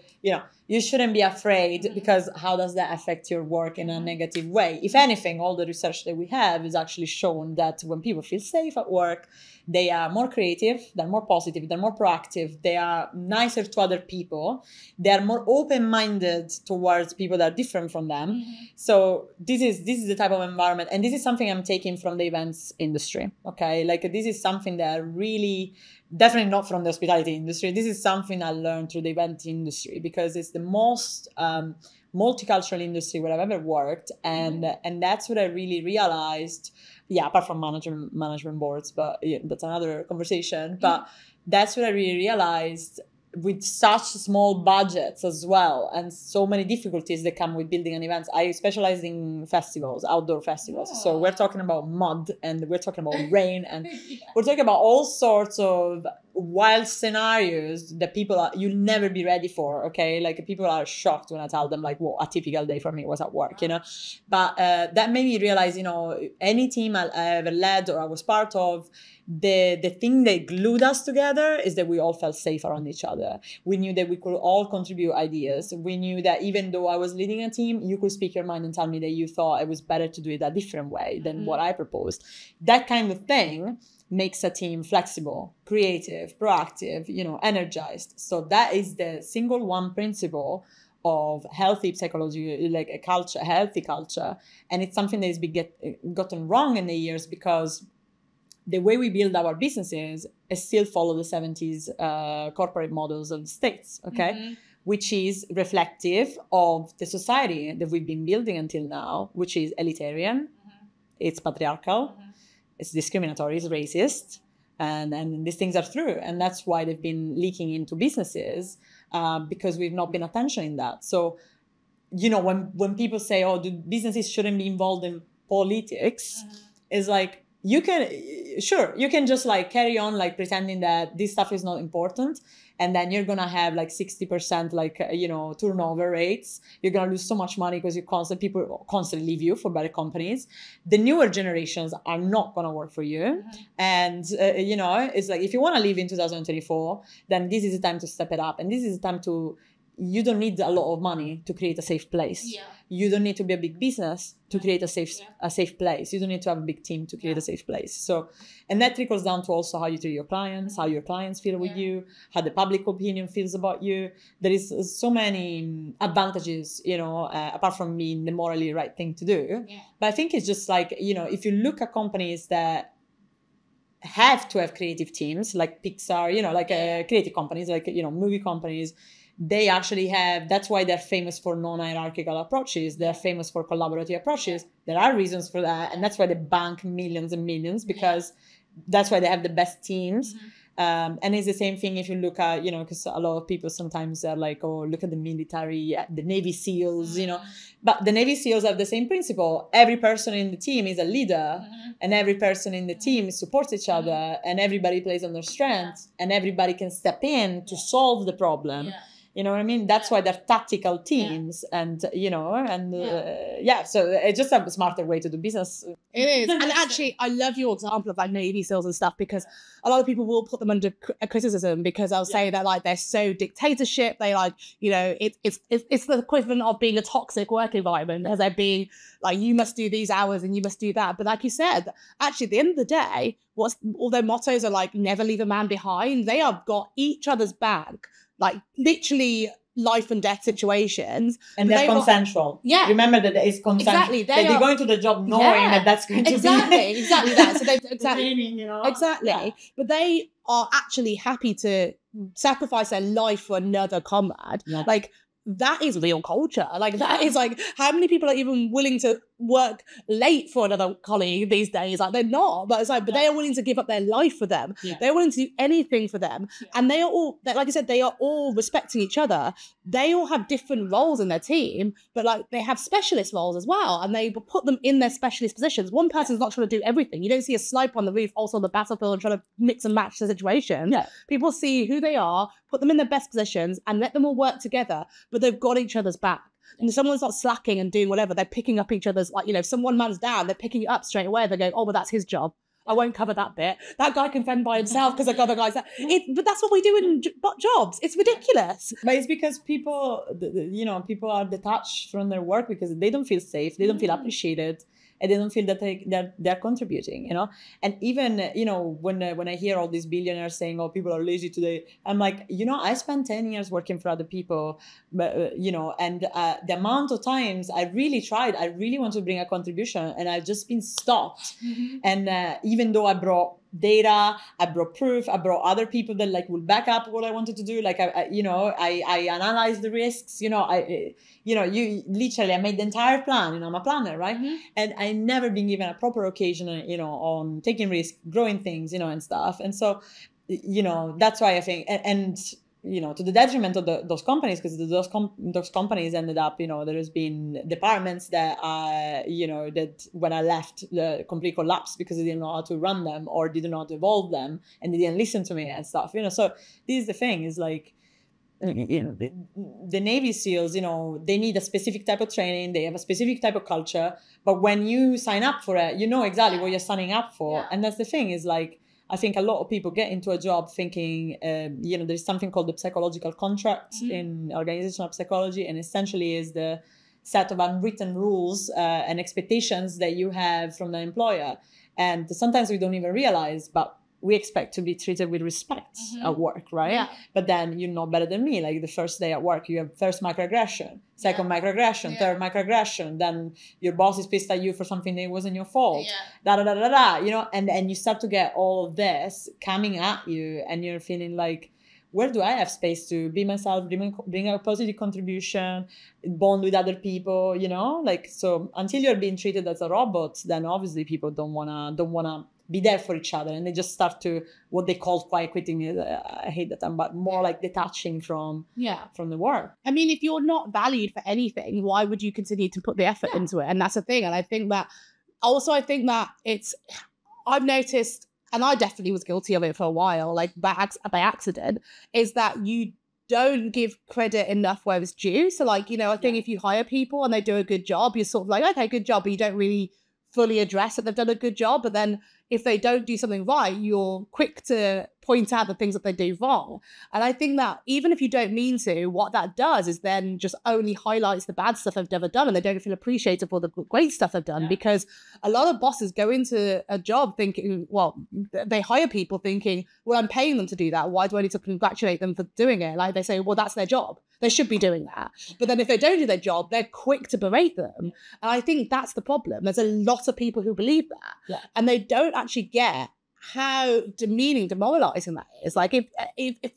Speaker 1: you shouldn't be afraid, because how does that affect your work in a negative way? If anything, all the research that we have is actually shown that when people feel safe at work, they are more creative, they're more positive, they're more proactive, they are nicer to other people, they are more open-minded towards people that are different from them. So this is the type of environment, and this is something I'm taking from the events industry, okay? Like this is something that really, definitely not from the hospitality industry, this is something I learned through the event industry, because it's the most multicultural industry where I've ever worked, and that's what I really realized. Yeah, apart from management boards, but that's another conversation. But that's what I really realized, with such small budgets as well, and so many difficulties that come with building an event. I specialize in festivals, outdoor festivals. So we're talking about mud, and we're talking about rain, and we're talking about all sorts of wild scenarios that you'll never be ready for, okay? Like people are shocked when I tell them, like, well, a typical day for me was at work, But that made me realize, any team I ever led or I was part of, the thing that glued us together is that we all felt safe around each other. We knew that we could all contribute ideas. We knew that even though I was leading a team, you could speak your mind and tell me that you thought it was better to do it a different way than what I proposed. That kind of thing makes a team flexible, creative, proactive, energized. So that is the single one principle of healthy psychology, like a culture, a healthy culture. And it's something that has been gotten wrong in the years, because the way we build our businesses is still follow the 70s corporate models of the States, okay? Which is reflective of the society that we've been building until now, which is elitarian, it's patriarchal, it's discriminatory, it's racist, and these things are true. And that's why they've been leaking into businesses, because we've not been attentioning that. So, when people say, oh, businesses shouldn't be involved in politics, it's like, you can just like carry on like pretending that this stuff is not important, and then you're gonna have like 60% like turnover rates. You're gonna lose so much money because people constantly leave you for better companies. The newer generations are not gonna work for you, and it's like, if you want to live in 2024, then this is the time to step it up, and this is the time to. You don't need a lot of money to create a safe place. You don't need to be a big business to create a safe place. You don't need to have a big team to create a safe place. So, and that trickles down to also how you treat your clients, how your clients feel with you, how the public opinion feels about you. There is so many advantages, apart from being the morally right thing to do. But I think it's just like, if you look at companies that have to have creative teams, like Pixar, creative companies, like, movie companies, they actually have, that's why they're famous for non-hierarchical approaches. They're famous for collaborative approaches. There are reasons for that. And that's why they bank millions and millions, because that's why they have the best teams. And it's the same thing if you look at, because a lot of people sometimes are like, oh, look at the military, the Navy SEALs, But the Navy SEALs have the same principle. Every person in the team is a leader, and every person in the team supports each other, and everybody plays on their strengths, and everybody can step in to solve the problem. You know what I mean? That's why they're tactical teams, and you know, and so it's just a smarter way to do business.
Speaker 2: It is. And actually, I love your example of like Navy SEALs and stuff, because a lot of people will put them under criticism because they'll say that like they're so dictatorship. They like, you know, it's the equivalent of being a toxic work environment, as they're being like, you must do these hours and you must do that. But like you said, actually, at the end of the day, all their mottos are like, never leave a man behind. They have got each other's back, like literally life and death situations,
Speaker 1: and they're consensual. Remember that it's consensual.
Speaker 2: Exactly,
Speaker 1: they're going to the job knowing that that's going to be
Speaker 2: exactly that. So they
Speaker 1: training, you know,
Speaker 2: but they are actually happy to sacrifice their life for another comrade. Like, that is real culture. Like, that is like, how many people are even willing to work late for another colleague these days? Like, they're not, but it's like, but they are willing to give up their life for them. They're willing to do anything for them. And they are all, like I said, they are all respecting each other. They all have different roles in their team, but like, they have specialist roles as well. And they put them in their specialist positions. One person's not trying to do everything. You don't see a sniper on the roof, also on the battlefield, and trying to mix and match the situation. People see who they are, put them in their best positions, and let them all work together. But they've got each other's back. And if someone's not slacking and doing whatever, they're picking up each other's, like, you know, if someone man's down, they're picking it up straight away. They're going, oh, well, that's his job. I won't cover that bit. That guy can fend by himself because I've got the guys. But that's what we do in jobs. It's ridiculous.
Speaker 1: But it's because people, you know, people are detached from their work because they don't feel safe. They don't feel appreciated. And they don't feel that they're contributing, you know? And even, you know, when I hear all these billionaires saying, oh, people are lazy today, I'm like, you know, I spent 10 years working for other people, but, you know, and the amount of times I really tried, I really want to bring a contribution, and I've just been stopped. And even though I brought data, I brought proof, I brought other people that like will back up what I wanted to do. Like, I analyzed the risks, I made the entire plan, you know, I'm a planner, right? And I never been given a proper occasion, you know, on taking risks, growing things, you know, and stuff. And so, you know, that's why I think, and you know, to the detriment of those companies, because those companies ended up, you know, there has been departments that, you know, that when I left, the complete collapse because they didn't know how to run them or didn't know how to evolve them, and they didn't listen to me and stuff, you know. So this is the thing, is like, you know, the Navy SEALs, you know, they need a specific type of training, they have a specific type of culture, but when you sign up for it, you know exactly what you're signing up for. And that's the thing, is like, I think a lot of people get into a job thinking, you know, there's something called the psychological contract in organizational psychology, and essentially is the set of unwritten rules and expectations that you have from the employer. And sometimes we don't even realize, but we expect to be treated with respect at work, right? But then you're not better than me. Like, the first day at work, you have first microaggression, second microaggression, third microaggression. Then your boss is pissed at you for something that wasn't your fault. You know, and you start to get all of this coming at you, and you're feeling like, where do I have space to be myself, bring a positive contribution, bond with other people, you know? Like, so until you're being treated as a robot, then obviously people don't wanna be there for each other, and they just start to what they call quiet quitting. I hate that term, but more like detaching from the work.
Speaker 2: I mean, if you're not valued for anything, why would you continue to put the effort into it? And that's the thing. And I think that I've noticed, and I definitely was guilty of it for a while, like by accident, is that you don't give credit enough where it's due. So like, you know, I think if you hire people and they do a good job, you're sort of like, okay, good job, but you don't really fully address that they've done a good job. But then if they don't do something right, you're quick to point out the things that they do wrong. And I think that even if you don't mean to, what that does is then just only highlights the bad stuff they've never done, and they don't feel appreciated for the great stuff they've done. Because a lot of bosses go into a job thinking, well, they hire people thinking, well, I'm paying them to do that. Why do I need to congratulate them for doing it? Like, they say, well, that's their job. They should be doing that. But then if they don't do their job, they're quick to berate them. And I think that's the problem. There's a lot of people who believe that. And they don't actually get how demeaning, demoralizing that is. Like, if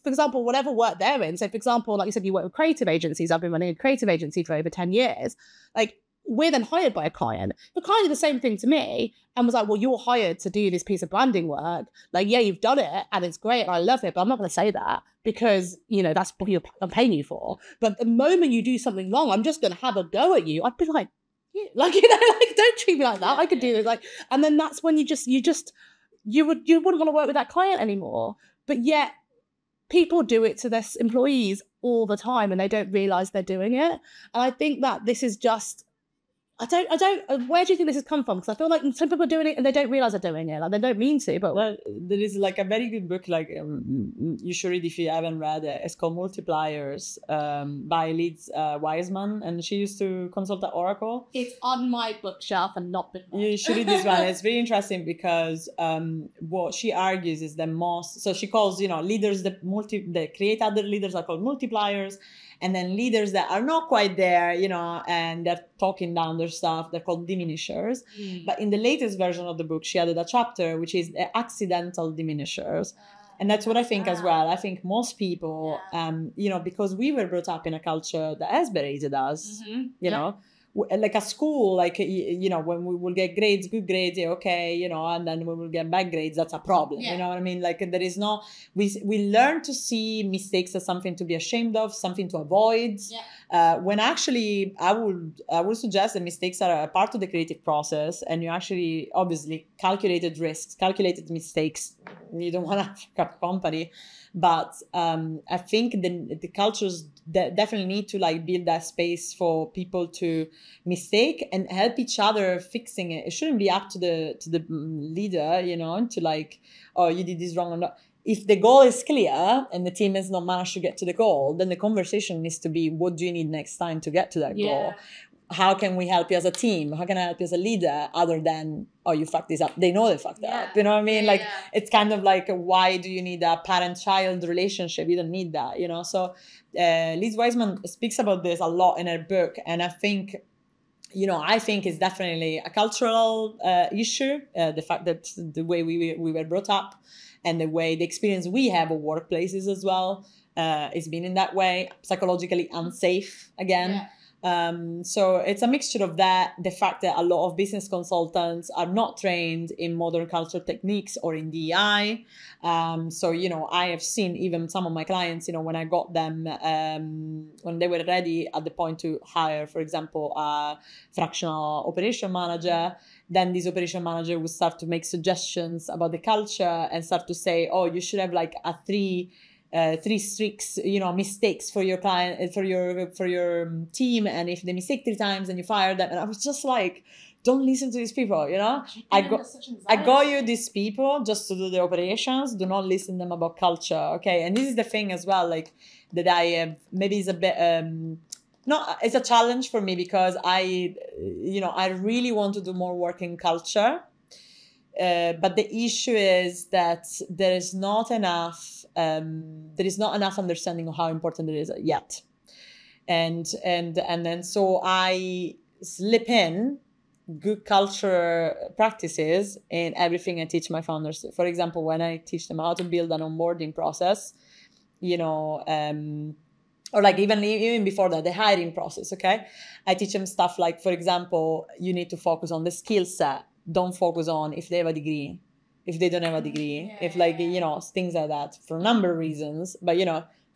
Speaker 2: for example, whatever work they're in, so for example, like you said, you work with creative agencies. I've been running a creative agency for over 10 years. Like, we're then hired by a client. The client did the same thing to me and was like, well, you're hired to do this piece of branding work. Like, yeah, you've done it and it's great and I love it, but I'm not going to say that because, you know, that's what I'm paying you for. But the moment you do something wrong, I'm just going to have a go at you. I'd be like, yeah, like, you know, like, don't treat me like that. I could do this. Like, and then that's when you wouldn't want to work with that client anymore. But yet people do it to their employees all the time and they don't realize they're doing it. And I think that this is just, where do you think this has come from? Because I feel like some people are doing it and they don't realize they're doing it. Like they don't mean to, but...
Speaker 1: Well, there is like a very good book, like you should read if you haven't read it. It's called Multipliers by Liz Wiseman, and she used to consult at Oracle.
Speaker 2: It's on my bookshelf and not been read.
Speaker 1: You should read this one. It's very interesting because what she argues is the most... So she calls, leaders, the create other leaders are called multipliers. And then leaders that are not quite there, and they're talking down their stuff, they're called diminishers. But in the latest version of the book, she added a chapter, which is the accidental diminishers. And that's what I think as well. I think most people, because we were brought up in a culture that has berated us, like a school, like, when we will get grades, good grades, okay, and then when we will get bad grades, that's a problem. You know what I mean? Like there is no, we learn to see mistakes as something to be ashamed of, something to avoid. When actually I would suggest that mistakes are a part of the creative process, and you actually, obviously, calculated risks, calculated mistakes, you don't want to fuck up company. But I think the cultures definitely need to like build that space for people to mistake and help each other fixing it. It shouldn't be up to the leader, to like, oh, you did this wrong or not. If the goal is clear and the team has not managed to get to the goal, then the conversation needs to be, what do you need next time to get to that goal? How can we help you as a team? How can I help you as a leader other than, oh, you fucked this up? They know they fucked up. You know what I mean? It's kind of like, why do you need a parent-child relationship? You don't need that, So Liz Wiseman speaks about this a lot in her book. And I think, I think it's definitely a cultural issue. The fact that the way we were brought up and the experience we have of workplaces as well is being in that way, psychologically unsafe again. So it's a mixture of that, the fact that a lot of business consultants are not trained in modern culture techniques or in DEI. So, I have seen even some of my clients, when I got them, when they were ready at the point to hire, for example, a fractional operation manager, then this operation manager would start to make suggestions about the culture and start to say, oh, you should have like a three strict, mistakes for your client, for your team. And if they mistake 3 times, then you fire them. And I was just like, don't listen to these people, I got you these people just to do the operations. Do not listen to them about culture. Okay. And this is the thing as well, like that I have, maybe is a bit, it's a challenge for me because I really want to do more work in culture. But the issue is that there is not enough understanding of how important it is yet, and then so I slip in good culture practices in everything I teach my founders. For example, when I teach them how to build an onboarding process, or like even before that, the hiring process. Okay, I teach them stuff like, for example, you need to focus on the skill set. Don't focus on if they have a degree, if they don't have a degree, if like, things like that for a number of reasons. But,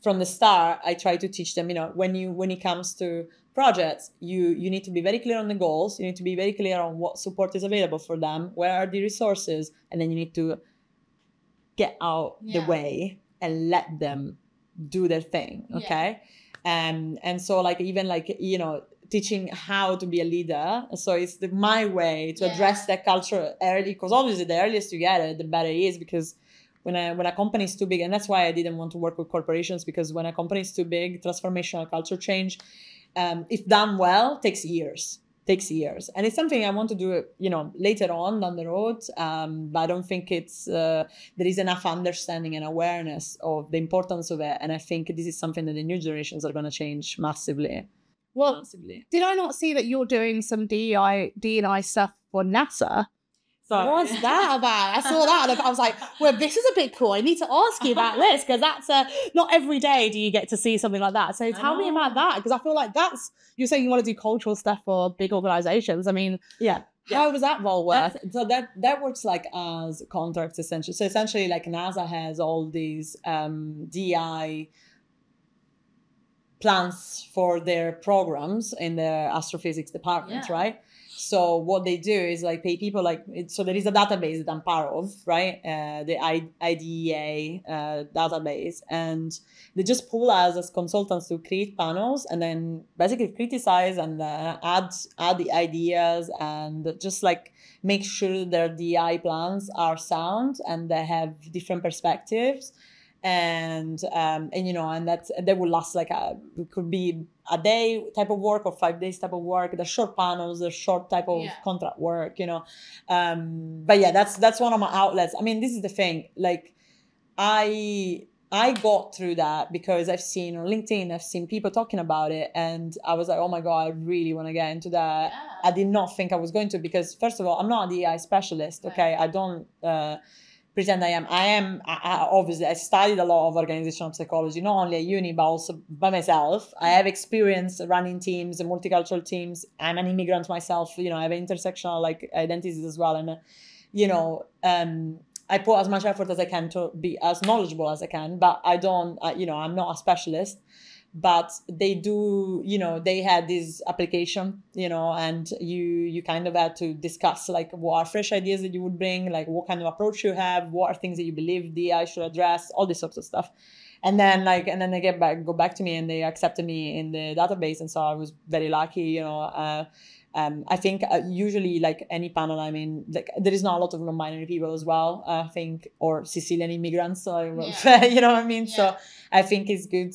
Speaker 1: from the start, I try to teach them, when it comes to projects, you need to be very clear on the goals. You need to be very clear on what support is available for them. Where are the resources? And then you need to get out the way and let them do their thing. Okay. And so like, even like, teaching how to be a leader. So it's my way to address that culture early, because obviously the earliest you get it, the better it is, because when a company is too big, and that's why I didn't want to work with corporations, because when a company is too big, transformational culture change, if done well, takes years. And it's something I want to do, later on down the road. But I don't think there is enough understanding and awareness of the importance of it. And I think this is something that the new generations are going to change massively.
Speaker 2: Well, did I not see that you're doing some D&I stuff for NASA? So what's that about? I saw that and I was like, well, this is a bit cool. I need to ask you about this, because that's not every day do you get to see something like that. So tell me about that, because I feel like you're saying you want to do cultural stuff for big organizations. I mean, how does that role work?
Speaker 1: So that works like as contracts essentially. So essentially, like NASA has all these DI plans for their programs in the astrophysics department, right? So what they do is like pay people so there is a database that I'm part of, right? The IDEA database, and they just pull us as consultants to create panels and then basically criticize and add the ideas and just like make sure their DI plans are sound and they have different perspectives. And that will last it could be a day type of work or 5 days type of work. They're short panels, they're short type of contract work, but yeah, that's one of my outlets. I mean, this is the thing, like I got through that because I've seen on LinkedIn, I've seen people talking about it, and I was like, oh my God, I really want to get into that. I did not think I was going to, because first of all, I'm not a DI specialist. Okay, I don't pretend I am. Obviously, I studied a lot of organizational psychology, not only at uni, but also by myself. I have experience running teams and multicultural teams. I'm an immigrant myself. I have intersectional identities as well. And, I put as much effort as I can to be as knowledgeable as I can, but I don't, I'm not a specialist. But they do, they had this application, and you kind of had to discuss like what are fresh ideas that you would bring, like what kind of approach you have, what are things that you believe DI should address, all this sorts of stuff. And then they go back to me and they accepted me in the database. And so I was very lucky, I think usually like any panel I'm in, like there is not a lot of non-binary people as well, I think, or Sicilian immigrants. So you know what I mean? Yeah. So I think it's good.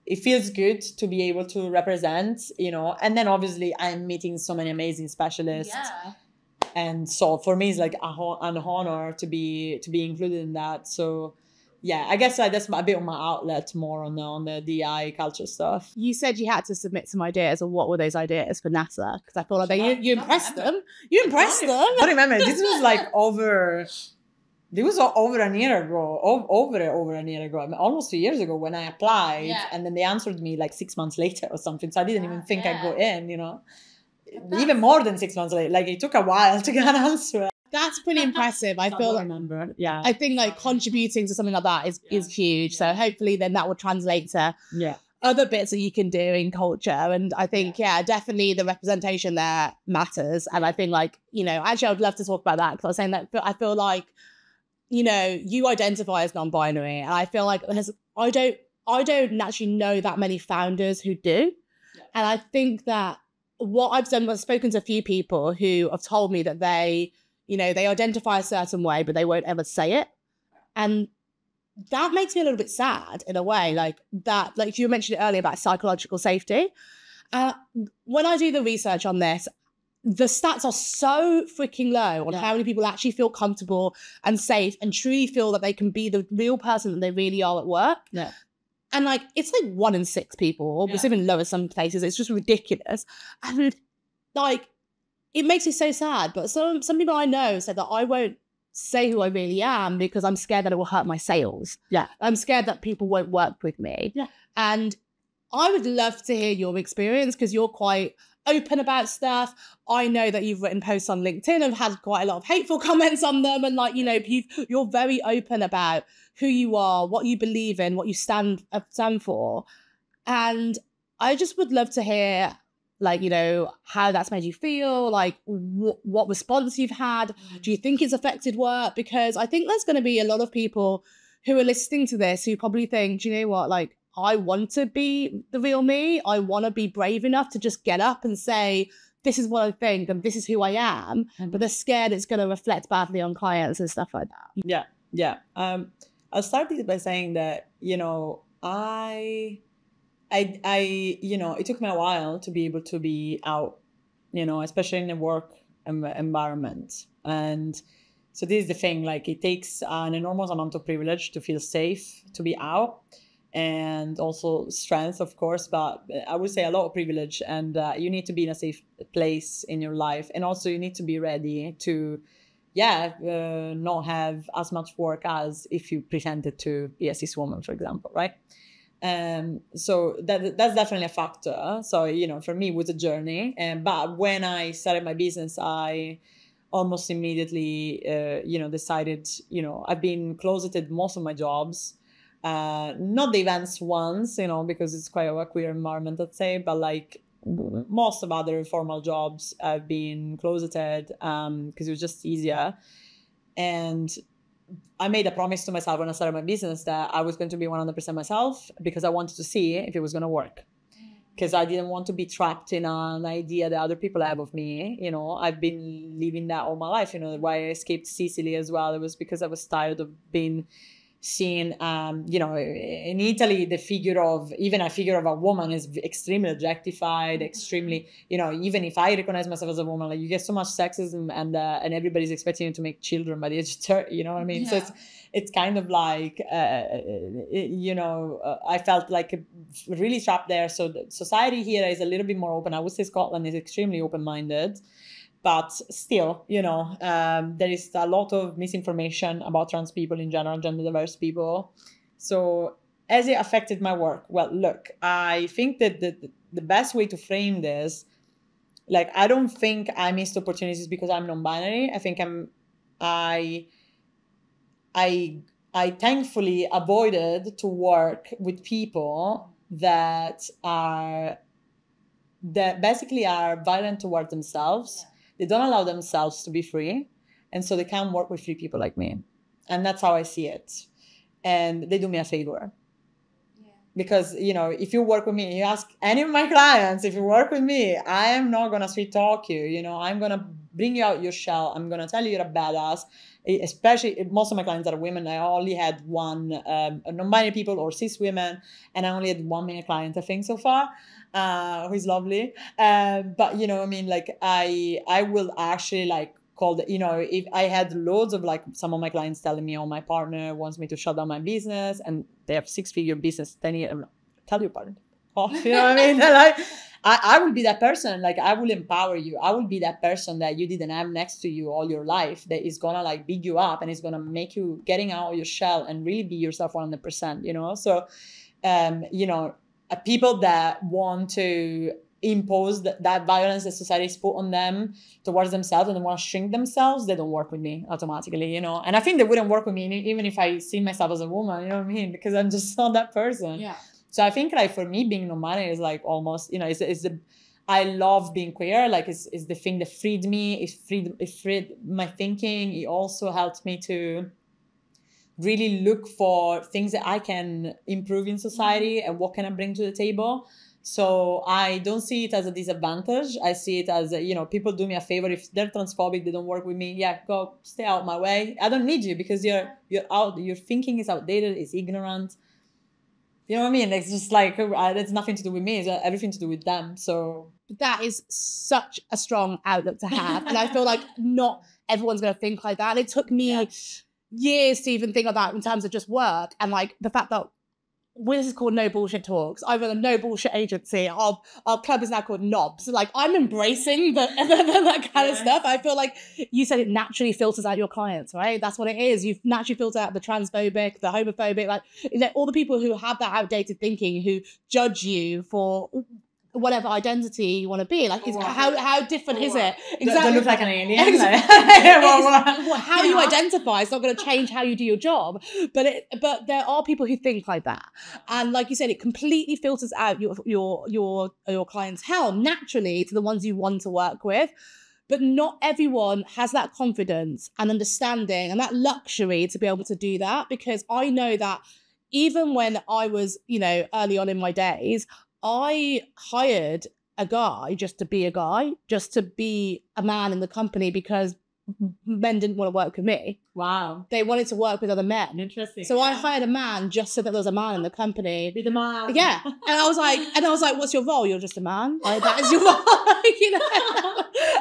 Speaker 1: It feels good to be able to represent, and then obviously I'm meeting so many amazing specialists. Yeah. And so for me, it's like an honor to be included in that. So yeah, I guess that's a bit of my outlet more on the DI culture stuff.
Speaker 2: You said you had to submit some ideas, or what were those ideas for NASA? Because I feel like you impressed them. You impressed them. I
Speaker 1: don't remember. This was like over a year ago, over a year ago, I mean, almost 2 years ago when I applied, and then they answered me like 6 months later or something. So I didn't even think I'd go in, even more than 6 months later. Like it took a while to get an answer.
Speaker 2: That's pretty impressive. I feel like,
Speaker 1: yeah.
Speaker 2: I think like contributing to something like that is huge. So hopefully then that will translate to other bits that you can do in culture. And I think, definitely the representation there matters. And I think like, actually I would love to talk about that, because I was saying that I feel like, you identify as non-binary, and I feel like I don't naturally know that many founders who do. Yeah. And I think that what I've done, I've spoken to a few people who have told me that they identify a certain way, but they won't ever say it. And that makes me a little bit sad in a way, like you mentioned earlier about psychological safety. When I do the research on this, the stats are so freaking low on how many people actually feel comfortable and safe and truly feel that they can be the real person that they really are at work.
Speaker 1: Yeah.
Speaker 2: And like, it's like 1 in 6 people, or it's even lower some places. It's just ridiculous. And like, it makes me so sad. But some people I know said that I won't say who I really am because I'm scared that it will hurt my sales.
Speaker 1: Yeah.
Speaker 2: I'm scared that people won't work with me.
Speaker 1: Yeah.
Speaker 2: And I would love to hear your experience, because you're quite open about stuff. I know that you've written posts on LinkedIn and had quite a lot of hateful comments on them, and like, you're very open about who you are, what you believe in, what you stand for. And I just would love to hear like, how that's made you feel, like what response you've had. Do you think it's affected work? Because I think there's going to be a lot of people who are listening to this who probably think, do you know what, like, I want to be the real me. I want to be brave enough to just get up and say, this is what I think and this is who I am. But they're scared it's going to reflect badly on clients and stuff like that.
Speaker 1: Yeah, yeah. I'll start by saying that, it took me a while to be able to be out, especially in a work environment. And so this is the thing, like it takes an enormous amount of privilege to feel safe, to be out. And also strength, of course, but I would say a lot of privilege. And you need to be in a safe place in your life. And also you need to be ready to, not have as much work as if you pretended to be a cis woman, for example, right? So that's definitely a factor. So, for me, it was a journey. But when I started my business, I almost immediately, decided, I've been closeted most of my jobs. Not the events ones, because it's quite a queer environment, I'd say, but like most of other formal jobs, I've been closeted because it was just easier. And I made a promise to myself when I started my business that I was going to be 100% myself, because I wanted to see if it was going to work. Because I didn't want to be trapped in an idea that other people have of me. You know, I've been living that all my life. You know, why I escaped Sicily as well. It was because I was tired of being seen, you know, in Italy, the figure of a woman is extremely objectified, extremely, you know, even if I recognize myself as a woman, like you get so much sexism and everybody's expecting you to make children by the age of 30, you know what I mean? Yeah. So it's kind of like, you know, I felt like really trapped there. So the society here is a little bit more open. I would say Scotland is extremely open-minded. But still, you know, there is a lot of misinformation about trans people in general, gender diverse people. So as it affected my work, well, look, I think that the best way to frame this, like, I don't think I missed opportunities because I'm non-binary. I think I thankfully avoided to work with people that basically are violent towards themselves. Yeah. They don't allow themselves to be free. And so they can't work with free people like me. And that's how I see it. And they do me a favor. Yeah. Because, you know, if you work with me, you ask any of my clients, if you work with me, I am not going to sweet talk you. You know, I'm going to bring you out your shell. I'm going to tell you you're a badass. Especially, most of my clients are women. I only had one non-binary people or cis women. And I only had one male client, I think, so far. Who's lovely. But, you know, I mean, like, I will actually, like, call the, you know, if I had loads of, like, some of my clients telling me, oh, my partner wants me to shut down my business, and they have 6-figure business, 10 years, tell your partner off, you know what I mean? Like, I will be that person. Like, I will empower you. I will be that person that you didn't have next to you all your life, that is gonna, like, big you up and is gonna make you getting out of your shell and really be yourself 100%, you know? So, you know, people that want to impose that violence that society has put on them towards themselves and they want to shrink themselves, they don't work with me automatically, you know? And I think they wouldn't work with me even if I see myself as a woman, you know what I mean? Because I'm just not that person. Yeah. So I think, like, for me, being non-binary is, like, almost, you know, I love being queer. Like, it's the thing that freed me. It freed my thinking. It also helped me to really look for things that I can improve in society and what can I bring to the table. So I don't see it as a disadvantage. I see it as, you know, people do me a favor. If they're transphobic, they don't work with me. Yeah, go stay out my way. I don't need you because you're out. Your thinking is outdated. It's ignorant. You know what I mean? It's just like, it's nothing to do with me. It's everything to do with them. So
Speaker 2: that is such a strong outlook to have. And I feel like not everyone's going to think like that. And it took me years to even think of that in terms of just work. And, like, the fact that this is called No Bullshit Talks. I run a no bullshit agency. Our club is now called Knobs. Like, I'm embracing that kind of stuff. I feel like you said it naturally filters out your clients, right? That's what it is. You naturally filter out the transphobic, the homophobic, like, you know, all the people who have that outdated thinking, who judge you for whatever identity you want to be. Like, how different is it?
Speaker 1: Exactly. Don't look like an alien.
Speaker 2: Exactly. How you identify is not going to change how you do your job. But there are people who think like that, and like you said, it completely filters out your clientele naturally to the ones you want to work with. But not everyone has that confidence and understanding and that luxury to be able to do that. Because I know that even when I was, you know, early on in my days, I hired a guy just to be a guy, just to be a man in the company, because men didn't want to work with me.
Speaker 1: Wow.
Speaker 2: They wanted to work with other men.
Speaker 1: Interesting.
Speaker 2: So I hired a man just so that there was a man in the company.
Speaker 1: Be the man.
Speaker 2: Yeah. And I was like, what's your role? You're just a man. Like, that is your role. You know?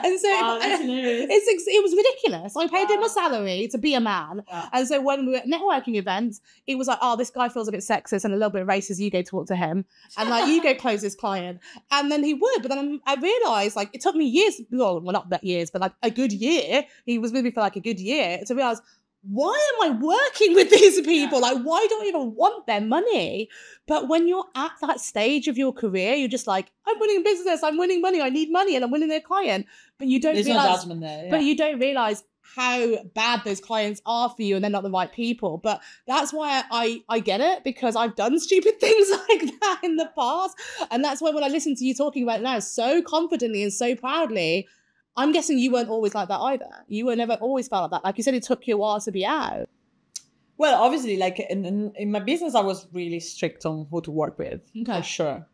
Speaker 2: And so it was ridiculous. I paid him a salary to be a man. Wow. And so when we were at networking events, it was like, oh, this guy feels a bit sexist and a little bit racist. You go talk to him. And, like, you go close this client. And then he would. But then I realized, like, it took me years, well, not that years, but like a good year. He was with me for like a good year to realize, why am I working with these people? Like, why don't I even want their money? But when you're at that stage of your career, you're just like, I'm winning business, I'm winning money, I need money, and I'm winning their client. But you don't realize,
Speaker 1: no judgment there. Yeah.
Speaker 2: But you don't realize how bad those clients are for you and they're not the right people. But that's why I get it, because I've done stupid things like that in the past. And that's why when I listen to you talking about it now so confidently and so proudly, I'm guessing you weren't always like that either. You were never always felt like that. Like you said, it took you a while to be out.
Speaker 1: Well, obviously, like in my business, I was really strict on who to work with.
Speaker 2: Okay.
Speaker 1: For sure.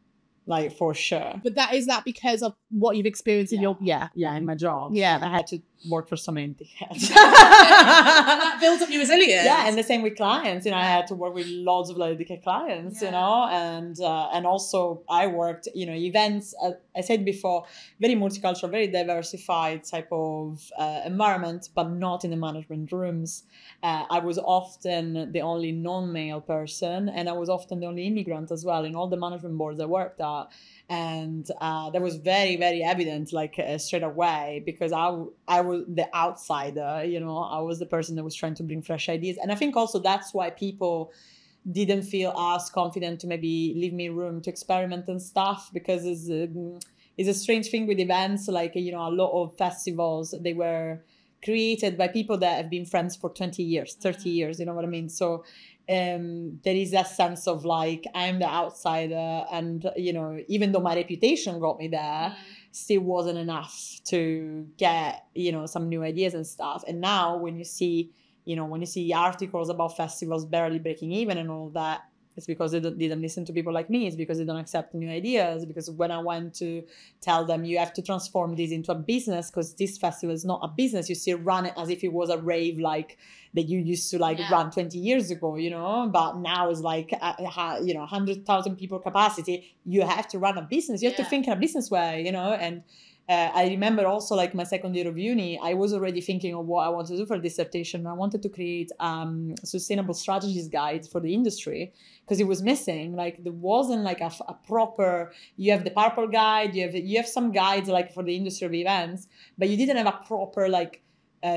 Speaker 1: Like, for sure.
Speaker 2: But is that because of what you've experienced in your...
Speaker 1: Yeah, in my job.
Speaker 2: Yeah.
Speaker 1: I had to work for so many dickheads.
Speaker 2: That builds up your resilience.
Speaker 1: Yeah, and the same with clients. You know, I had to work with loads of like dickhead clients, you know, and also I worked, you know, events, I said before, very multicultural, very diversified type of environment, but not in the management rooms. I was often the only non-male person, and I was often the only immigrant as well in all the management boards I worked at. And that was very, very evident, like straight away, because I was the outsider, you know, I was the person that was trying to bring fresh ideas. And I think also that's why people didn't feel as confident to maybe leave me room to experiment and stuff, because it's a strange thing with events, like, you know, a lot of festivals, they were created by people that have been friends for 20 years, 30 years, you know what I mean? So there is that sense of like, I'm the outsider, and, you know, even though my reputation got me there, still wasn't enough to get, you know, some new ideas and stuff. And now when you see articles about festivals barely breaking even and all that, it's because they didn't listen to people like me. It's because they don't accept new ideas. Because when I went to tell them, you have to transform this into a business, because this festival is not a business. You still run it as if it was a rave, like that you used to run 20 years ago, you know, but now it's like, 100,000 people capacity. You have to run a business. You have to think in a business way, you know. And I remember also, like, my second year of uni, I was already thinking of what I wanted to do for dissertation. I wanted to create sustainable strategies guide for the industry, because it was missing. Like, there wasn't like a proper, you have the purple guide, you have some guides like for the industry of events, but you didn't have a proper like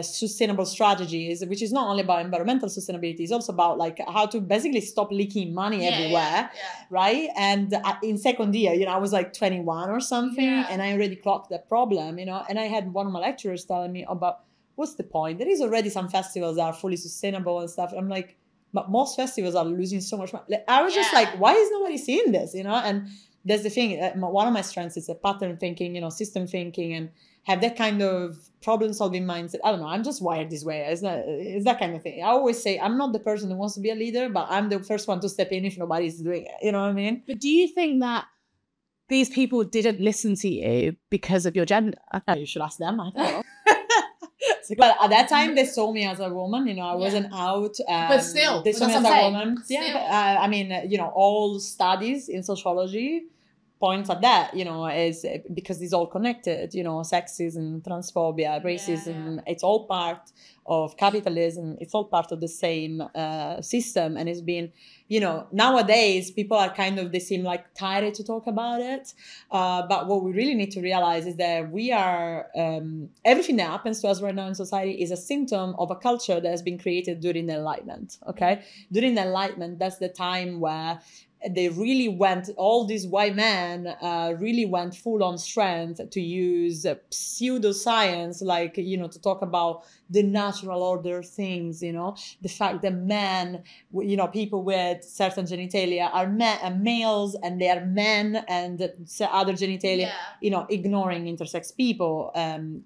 Speaker 1: sustainable strategies, which is not only about environmental sustainability, it's also about like how to basically stop leaking money everywhere, right? And in second year, you know, I was like 21 or something, and I already clocked that problem, you know. And I had one of my lecturers telling me about, what's the point? There is already some festivals that are fully sustainable and stuff. I'm like, but most festivals are losing so much money. I was just like, why is nobody seeing this, you know? And that's the thing. One of my strengths is a pattern thinking, you know, system thinking, and have that kind of problem-solving mindset. I don't know. I'm just wired this way. It's that kind of thing. I always say I'm not the person who wants to be a leader, but I'm the first one to step in if nobody's doing it. You know what I mean?
Speaker 2: But do you think that these people didn't listen to you because of your gender?
Speaker 1: You should ask them. I don't know. Well, at that time, they saw me as a woman. You know, I wasn't out.
Speaker 2: But still,
Speaker 1: they saw me as a woman. Yeah, I mean, you know, all studies in sociology points at that, you know, is because it's all connected, you know, sexism, transphobia, racism, it's all part of capitalism. It's all part of the same system. And it's been, you know, nowadays people are kind of, they seem like tired to talk about it. But what we really need to realize is that we are, everything that happens to us right now in society is a symptom of a culture that has been created during the Enlightenment, okay? During the Enlightenment, that's the time where they really went, all these white men really went full on strength to use pseudoscience, like, you know, to talk about the natural order things, you know, the fact that men, you know, people with certain genitalia are males and they are men, and other genitalia, you know, ignoring intersex people,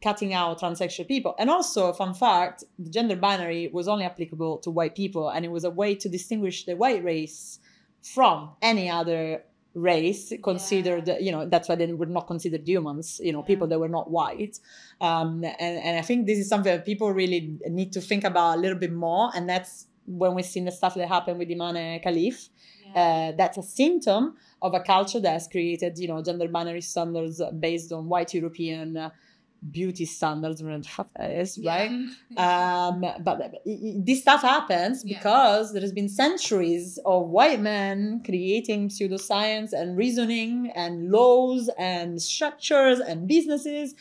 Speaker 1: cutting out transsexual people. And also, fun fact, the gender binary was only applicable to white people, and it was a way to distinguish the white race from any other race considered, you know, that's why they were not considered humans, you know, people that were not white. And I think this is something that people really need to think about a little bit more. And that's when we've seen the stuff that happened with Iman and Khalif. That's a symptom of a culture that has created, you know, gender binary standards based on white European beauty standards, right? But this stuff happens because there has been centuries of white men creating pseudoscience and reasoning and laws and structures and businesses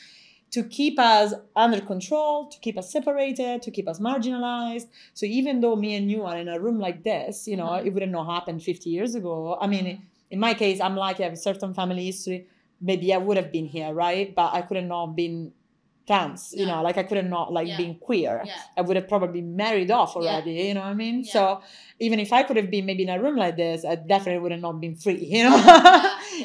Speaker 1: to keep us under control, to keep us separated, to keep us marginalized. So even though me and you are in a room like this, you know, it wouldn't have happened 50 years ago. I mean, in my case, I'm lucky I have a certain family history. Maybe I would have been here, right? But I couldn't have been trans, you know, like I couldn't not like being queer. I would have probably married off already, you know what I mean? So even if I could have been maybe in a room like this, I definitely would have not been free, you know,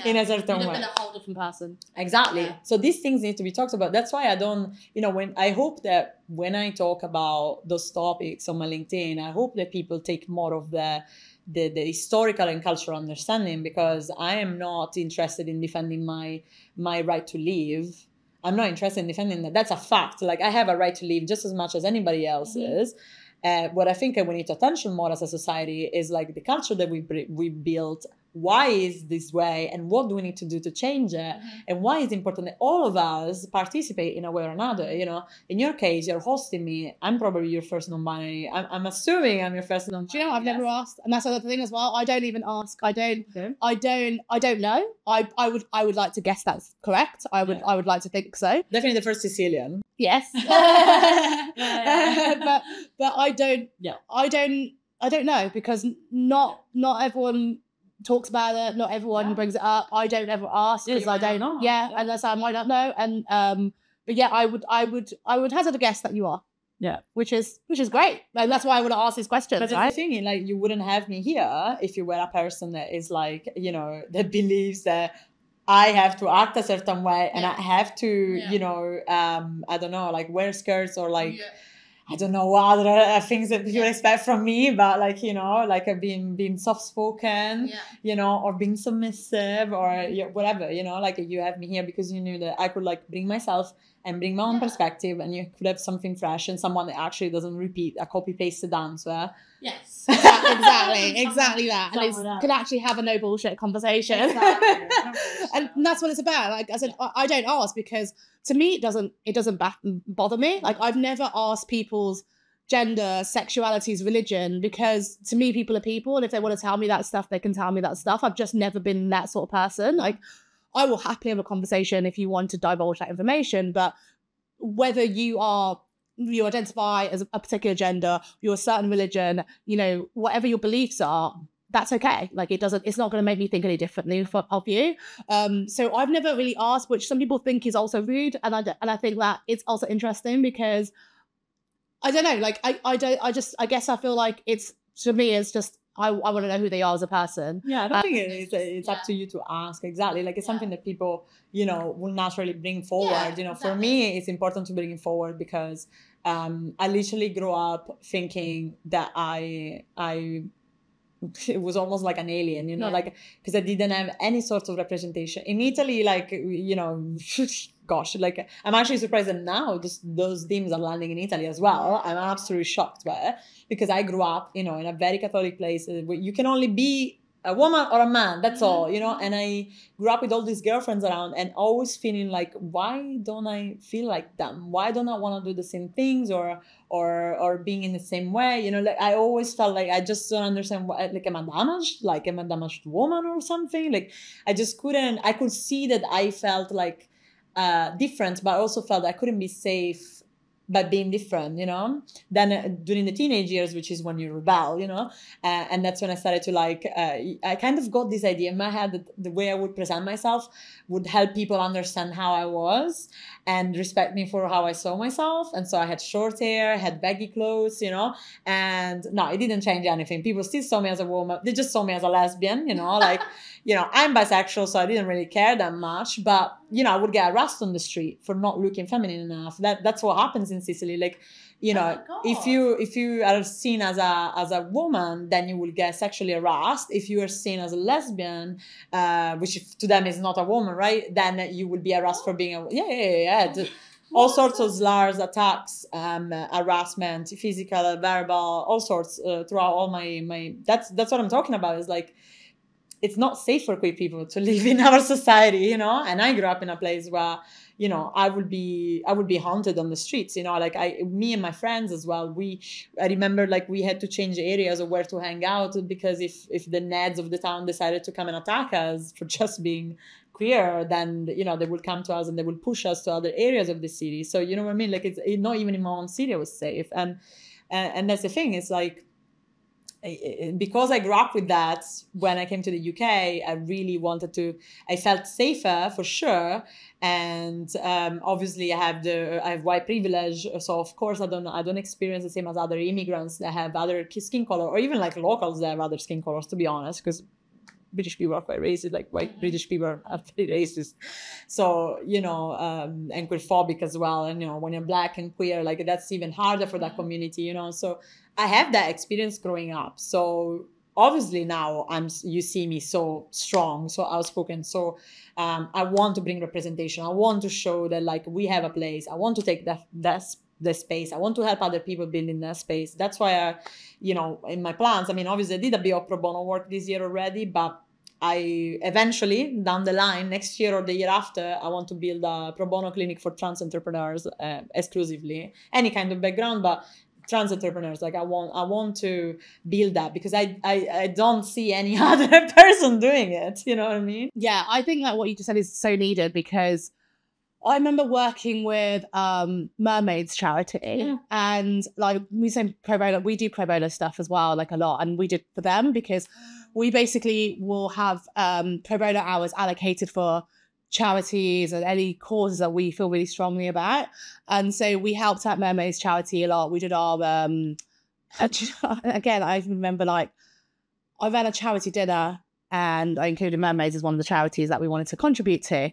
Speaker 1: in a certain way.
Speaker 2: You'd have been a whole different person.
Speaker 1: Exactly. So these things need to be talked about. That's why I don't, you know, when I hope that when I talk about those topics on my LinkedIn, I hope that people take more of the historical and cultural understanding, because I am not interested in defending my right to live. I'm not interested in defending that. That's a fact. Like, I have a right to live just as much as anybody else is. What I think we need to attention more as a society is like the culture that we built. Why is this way, and what do we need to do to change it, and why is it important that all of us participate in a way or another? You know, in your case, you're hosting me. I'm probably your first non-binary. I'm assuming I'm your first non-binary.
Speaker 2: Do you know what? I've never asked, and that's another thing as well. I don't even ask. I don't know. I would like to guess that's correct. I would like to think so.
Speaker 1: Definitely the first Sicilian.
Speaker 2: Yes. But I don't. Yeah. I don't know, because not everyone talks about it. Not everyone brings it up. I don't ever ask because I don't know. Unless I might not know. And but yeah, I would hazard a guess that you are. Yeah, which is great. Like, that's why I want to ask these questions.
Speaker 1: But the thing is, like, you wouldn't have me here if you were a person that is like, you know, that believes that I have to act a certain way and I have to, you know, I don't know, like wear skirts or like. I don't know what other things that people expect from me, but like, you know, like being soft-spoken, you know, or being submissive or whatever, you know, like you have me here because you knew that I could like bring myself and bring my own perspective, and you could have something fresh and someone that actually doesn't repeat a copy-pasted answer.
Speaker 2: Yes, exactly that. And can actually have a no bullshit conversation. And that's what it's about. Like I said, I don't ask because to me it doesn't bother me. Like, I've never asked people's gender, sexualities, religion, because to me people are people, and if they want to tell me that stuff, they can tell me that stuff. I've just never been that sort of person. Like, I will happily have a conversation if you want to divulge that information, but whether you identify as a particular gender, you're a certain religion, you know, whatever your beliefs are, that's okay. Like, it's not going to make me think any differently of you. So I've never really asked, which some people think is also rude. And I think that it's also interesting because I don't know, like, I guess I feel like to me, it's just, I want to know who they are as a person.
Speaker 1: Yeah, I don't think it's up to you to ask. Exactly. Like, it's something that people, you know, will naturally bring forward. You know, for me, it's important to bring it forward because I literally grew up thinking that it was almost like an alien, you know, like, because I didn't have any sort of representation. In Italy, like, you know, gosh, like, I'm actually surprised that now those themes are landing in Italy as well. I'm absolutely shocked by it because I grew up, you know, in a very Catholic place where you can only be a woman or a man, that's all, you know. And I grew up with all these girlfriends around and always feeling like, why don't I feel like them? Why don't I want to do the same things or being in the same way? You know, like, I always felt like I just don't understand what, like, am I damaged? Like, am I a damaged woman or something? Like, I could see that I felt like different, but I also felt I couldn't be safe by being different, you know. Then during the teenage years, which is when you rebel, you know, and that's when I started to like, I kind of got this idea in my head that the way I would present myself would help people understand how I was and respect me for how I saw myself. And so I had short hair, had baggy clothes, you know, and no, it didn't change anything. People still saw me as a woman. They just saw me as a lesbian, you know, like, you know, I'm bisexual, so I didn't really care that much, but, you know, I would get harassed on the street for not looking feminine enough. That's what happens in Sicily. Like, you know, if you are seen as a woman, then you will get sexually harassed. If you are seen as a lesbian, which to them is not a woman, right? Then you will be harassed for being all sorts of slurs, attacks, harassment, physical, verbal, all sorts throughout all my. That's what I'm talking about. Is like, it's not safe for queer people to live in our society, you know. And I grew up in a place where, you know, I would be haunted on the streets, you know, like me and my friends as well. I remember like we had to change areas of where to hang out because if the Neds of the town decided to come and attack us for just being queer, then, you know, they would come to us and they would push us to other areas of the city. So, you know what I mean? Like, it's not even in my own city I was safe. And that's the thing. It's like, because I grew up with that, when I came to the UK, I really wanted to, I felt safer for sure. And obviously I have white privilege. So of course I don't experience the same as other immigrants that have other skin color, or even like locals that have other skin colors, to be honest, because British people are quite racist, like white British people are pretty racist. So, and queerphobic as well. And, when you're Black and queer, like that's even harder for that community, So I have that experience growing up. So obviously now you see me so strong, so outspoken. So I want to bring representation. I want to show that like we have a place. I want to take the space. I want to help other people build in that space. That's why in my plans, I mean, obviously I did a bit of pro bono work this year already, but I eventually down the line, next year or the year after, I want to build a pro bono clinic for trans entrepreneurs exclusively, any kind of background, but trans entrepreneurs. Like I want to build that, because I don't see any other person doing it. You know what I mean?
Speaker 2: Yeah, I think that what you just said is so needed, because I remember working with Mermaids charity, and like we say pro bono, we do pro bono stuff as well, like a lot, and we did for them because we basically will have pro bono hours allocated for charities and any causes that we feel really strongly about. And so we helped out Mermaids charity a lot. We did our again, I remember like I ran a charity dinner and I included Mermaids as one of the charities that we wanted to contribute to.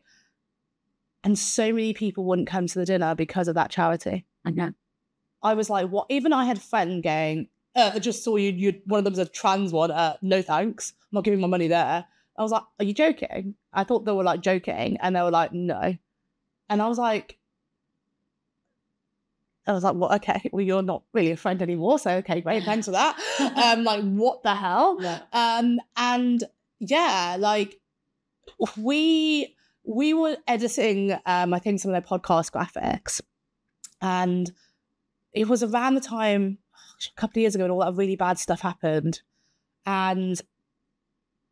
Speaker 2: And so many people wouldn't come to the dinner because of that charity.
Speaker 1: Okay.
Speaker 2: I was like, what? Even I had a friend going, I just saw you, one of them was a trans one. No thanks. I'm not giving my money there. I was like, are you joking? I thought they were like joking. And they were like, no. And I was like, well, okay, well, you're not really a friend anymore. So, okay, great. Thanks for that. Like, what the hell?
Speaker 1: Yeah.
Speaker 2: And yeah, like we were editing, I think, some of their podcast graphics. And it was around the time, a couple of years ago, and all that really bad stuff happened. And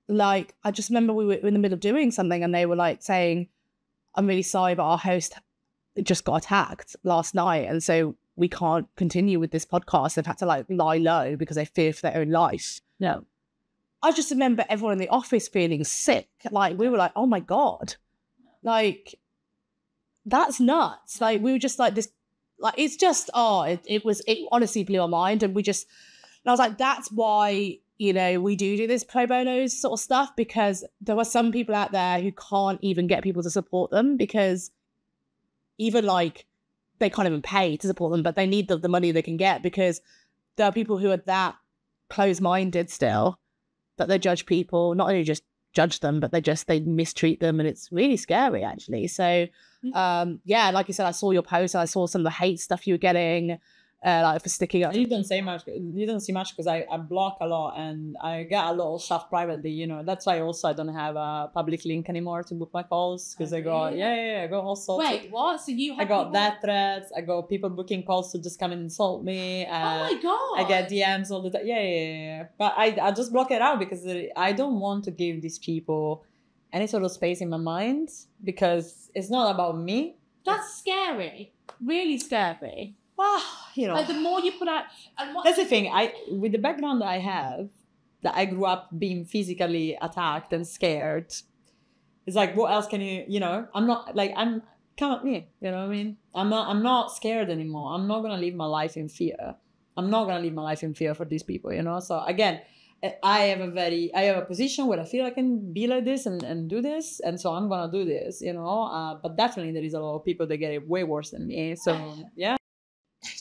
Speaker 2: like, I just remember we were in the middle of doing something and they were like saying, I'm really sorry, but our host just got attacked last night. And so we can't continue with this podcast. They've had to like lie low because they fear for their own life.
Speaker 1: No.
Speaker 2: I just remember everyone in the office feeling sick. Like, we were like, oh my God. Like, that's nuts. Like, we were just like this, like, it's just, it honestly blew our mind. And I was like, that's why, we do this pro bono sort of stuff, because there are some people out there who can't even get people to support them, because even like, they can't even pay to support them, but they need the money they can get, because there are people who are that close-minded still that they judge people, not only just judge them, but they mistreat them, and it's really scary actually. So yeah, like you said, I saw your post, I saw some of the hate stuff you were getting, like for sticking up.
Speaker 1: You don't see much because I block a lot and I get a lot of stuff privately, That's why also I don't have a public link anymore to book my calls, because I got I got all sorts.
Speaker 2: Wait, what? So you have
Speaker 1: I got death threats, I got people booking calls to just come and insult me.
Speaker 2: Oh my God.
Speaker 1: I get DMs all the time. Yeah. But I just block it out, because I don't want to give these people any sort of space in my mind, because it's not about me.
Speaker 2: That's scary. Really scary.
Speaker 1: Well,
Speaker 2: like the more you put out, and
Speaker 1: that's the thing. With the background that I have, that I grew up being physically attacked and scared. It's like, what else can I'm not like, come at me. You know what I mean? I'm not scared anymore. I'm not gonna live my life in fear. I'm not gonna live my life in fear for these people. So again, I have a position where I feel I can be like this and do this, and so I'm gonna do this. But definitely there is a lot of people that get it way worse than me. So yeah.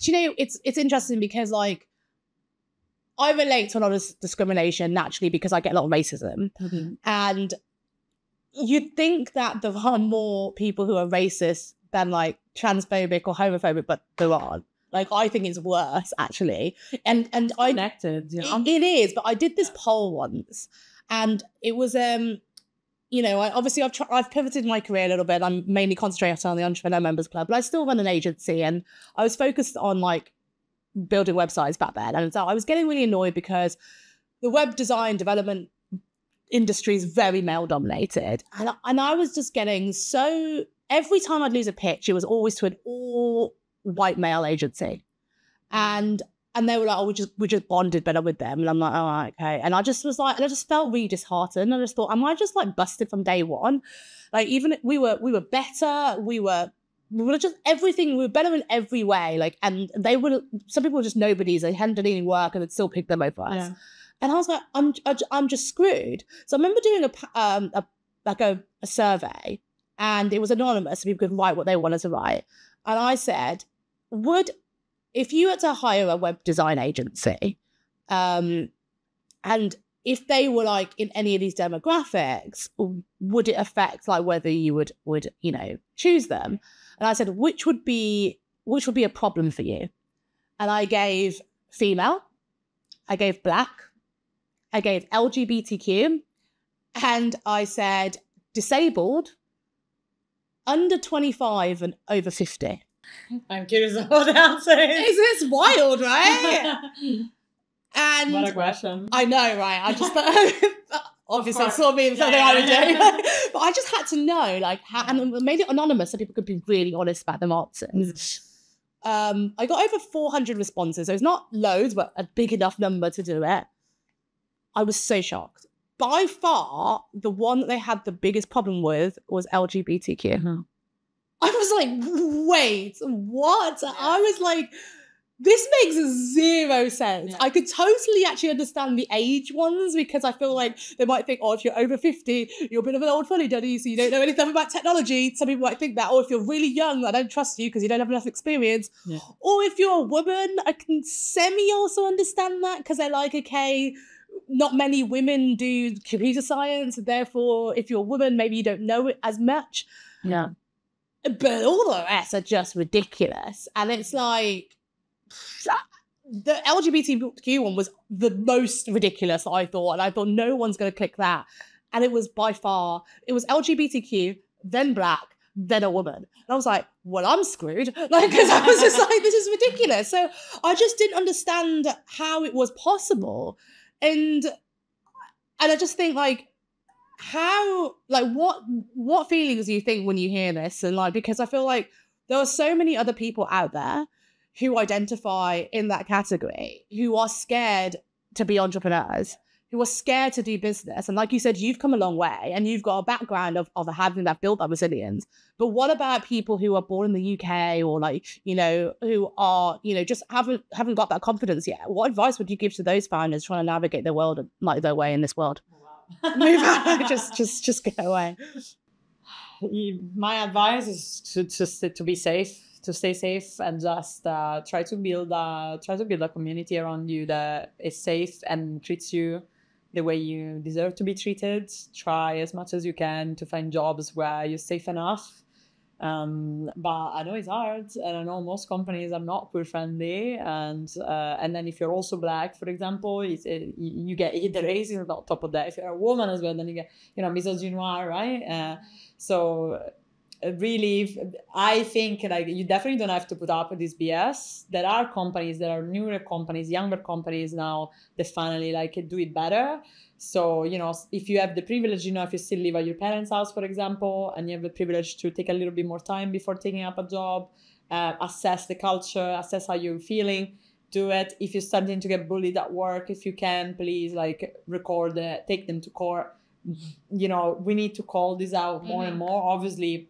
Speaker 2: Do you know, it's interesting because like I relate to a lot of discrimination naturally because I get a lot of racism.
Speaker 1: Mm-hmm.
Speaker 2: And you'd think that there are more people who are racist than like transphobic or homophobic, but there aren't. Like, I think it's worse actually. And I
Speaker 1: connected.
Speaker 2: It is, but I did this poll once and it was I've pivoted my career a little bit. I'm mainly concentrating on the Entrepreneur Members Club, but I still run an agency, and I was focused on like building websites back then. And so I was getting really annoyed because the web design development industry is very male dominated. And I was just getting so, every time I'd lose a pitch, it was always to an all white male agency. And And they were like, oh, we just bonded better with them. And I'm like, all right, okay. And I just was like, and I just felt really disheartened. I just thought, am I just like busted from day one? Like, even we were better. We were just everything. We were better in every way. Like, and they were, some people were just nobodies. They hadn't done any work and they'd still pick them over us. Yeah. And I was like, I'm just screwed. So I remember doing a survey, and it was anonymous, so people could write what they wanted to write. And I said, if you had to hire a web design agency, and if they were like in any of these demographics, would it affect like whether you would choose them? And I said, which would be a problem for you? And I gave female, I gave Black, I gave LGBTQ, and I said disabled, under 25 and over 50.
Speaker 1: I'm curious what the answer is.
Speaker 2: It's wild, right? And
Speaker 1: what a question.
Speaker 2: I know, right? I just obviously saw me in something I would do. But I just had to know, like, how, and made it anonymous so people could be really honest about their answers. I got over 400 responses. So it's not loads, but a big enough number to do it. I was so shocked. By far, the one that they had the biggest problem with was LGBTQ. Mm-hmm. I was like, wait, what? Yeah. I was like, this makes zero sense. Yeah. I could totally actually understand the age ones, because I feel like they might think, oh, if you're over 50, you're a bit of an old funny duddy, so you don't know anything about technology. Some people might think that. Or if you're really young, I don't trust you because you don't have enough experience. Yeah. Or if you're a woman, I can semi also understand that, because they're like, okay, not many women do computer science, therefore if you're a woman, maybe you don't know it as much. Yeah. But all the rest are just ridiculous. And it's like, the LGBTQ one was the most ridiculous, I thought. And I thought, no one's going to click that. And it was by far, it was LGBTQ, then Black, then a woman. And I was like, well, I'm screwed. Like, because I was just like, this is ridiculous. So I just didn't understand how it was possible. And I just think, like, how, like, what feelings do you think when you hear this? And like, because I feel like there are so many other people out there who identify in that category, who are scared to be entrepreneurs, who are scared to do business. And like you said, you've come a long way and you've got a background of having that built that resilience. But what about people who are born in the UK, or like, who are, just haven't got that confidence yet? What advice would you give to those founders trying to navigate their world, like their way in this world? Move out, just go away.
Speaker 1: My advice is to be safe, to stay safe, and just try to build a community around you that is safe and treats you the way you deserve to be treated. Try as much as you can to find jobs where you're safe enough. But I know it's hard, and I know most companies are not queer friendly, and then if you're also Black, for example, you get the racism on top of that. If you're a woman as well, then you get misogynoir, right? So really, I think like you definitely don't have to put up with this BS. There are companies, there are newer companies, younger companies now that finally like do it better. So, if you have the privilege, if you still live at your parents' house, for example, and you have the privilege to take a little bit more time before taking up a job, assess the culture, assess how you're feeling, do it. If you're starting to get bullied at work, if you can, please like record it, take them to court. We need to call this out more and more. Obviously,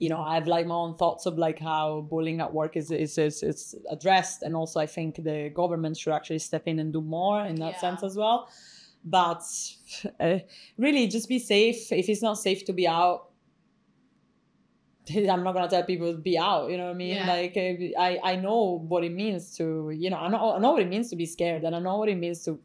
Speaker 1: I have like my own thoughts of like how bullying at work is addressed. And also I think the government should actually step in and do more in that sense as well. But really just be safe. If it's not safe to be out, I'm not going to tell people to be out, you know what I mean? Yeah. Like, I know what it means to, I know what it means to be scared, and I know what it means to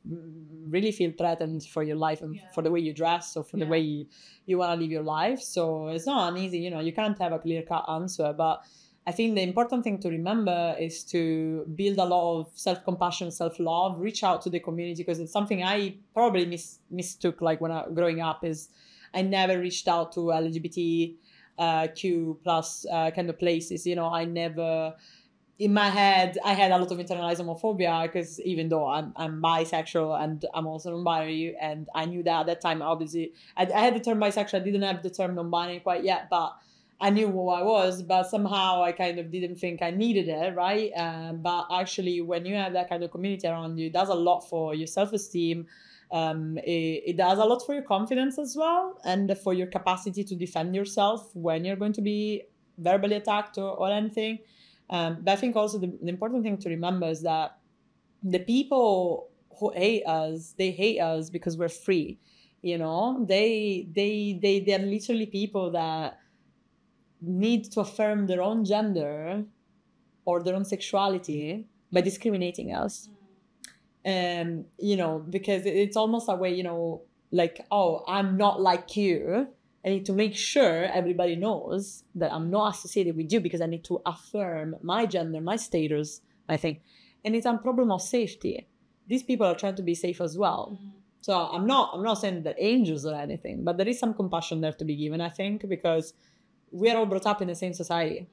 Speaker 1: really feel threatened for your life and for the way you dress, or for the way you want to live your life. So it's not easy, you can't have a clear-cut answer, but I think the important thing to remember is to build a lot of self-compassion, self-love, reach out to the community, because it's something I probably mistook, like when I growing up, is I never reached out to LGBTQ plus kind of places. I never, in my head, I had a lot of internalized homophobia, because even though I'm bisexual and I'm also non-binary, and I knew that at that time, obviously, I had the term bisexual, I didn't have the term non-binary quite yet, but I knew who I was, but somehow I kind of didn't think I needed it, right? But actually, when you have that kind of community around you, it does a lot for your self-esteem. It does a lot for your confidence as well, and for your capacity to defend yourself when you're going to be verbally attacked or anything. But I think also the important thing to remember is that the people who hate us, they hate us because we're free. You know, they're literally people that need to affirm their own gender or their own sexuality by discriminating us. You know, because it's almost a way, you know, like, oh, I'm not like you. I need to make sure everybody knows that I'm not associated with you because I need to affirm my gender, my status, I think. And it's a problem of safety. These people are trying to be safe as well. So I'm not saying they're angels or anything, but there is some compassion there to be given, I think, because we are all brought up in the same society.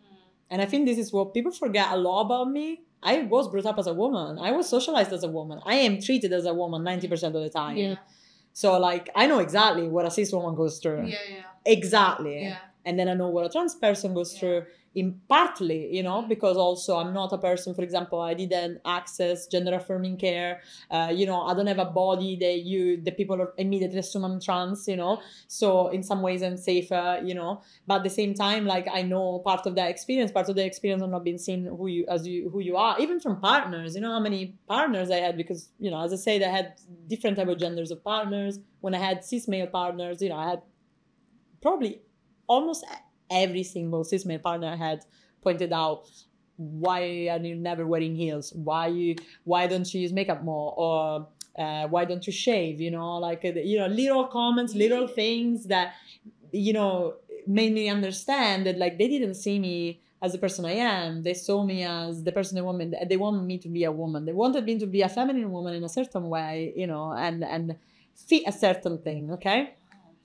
Speaker 1: And I think this is what people forget a lot about me. I was brought up as a woman. I was socialized as a woman. I am treated as a woman 90% of the time.
Speaker 2: Yeah.
Speaker 1: So, like, I know exactly what a cis woman goes through.
Speaker 3: Yeah.
Speaker 1: Exactly.
Speaker 3: Yeah.
Speaker 1: And then I know what a trans person goes through, in partly, you know, because also I'm not a person, for example, I didn't access gender affirming care. You know, I don't have a body that people immediately assume I'm trans, you know. So in some ways I'm safer, you know. But at the same time, like, I know part of the experience of not being seen who you are, even from partners. You know how many partners I had, because, you know, as I said, I had different type of genders of partners. When I had cis male partners, you know, I had probably almost every single cis male partner I had pointed out, why are you never wearing heels? Why don't you use makeup more? Or why don't you shave? You know, like, you know, little comments, little things that, you know, made me understand that, like, they didn't see me as the person I am. They saw me as the person they wanted me to be a woman. They wanted me to be a feminine woman in a certain way, you know, and fit a certain thing, okay?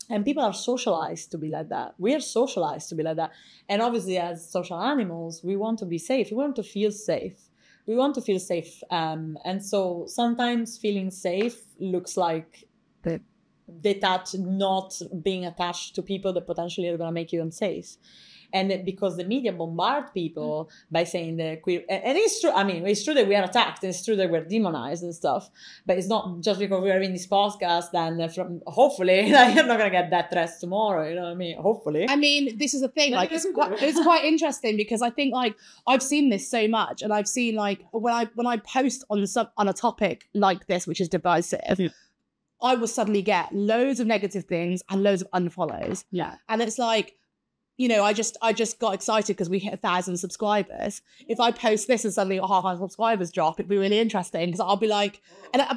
Speaker 1: And people are socialized to be like that. We are socialized to be like that. And obviously, as social animals, we want to be safe. We want to feel safe. We want to feel safe. And so sometimes feeling safe looks like not being attached to people that potentially are going to make you unsafe. And because the media bombard people by saying that queer, and it's true. I mean, it's true that we are attacked, and it's true that we're demonized and stuff. But it's not just because we are in this podcast. And hopefully, like, you're not gonna get that threats tomorrow. You know what I mean? Hopefully.
Speaker 2: I mean, this is the thing. Like, it's quite interesting because I think, like, I've seen this so much, and I've seen, like, when I post on a topic like this, which is divisive. I will suddenly get loads of negative things and loads of unfollows. Yeah, and it's like, you know, I just got excited because we hit 1,000 subscribers. If I post this and suddenly half my subscribers drop, it'd be really interesting because I'll be like,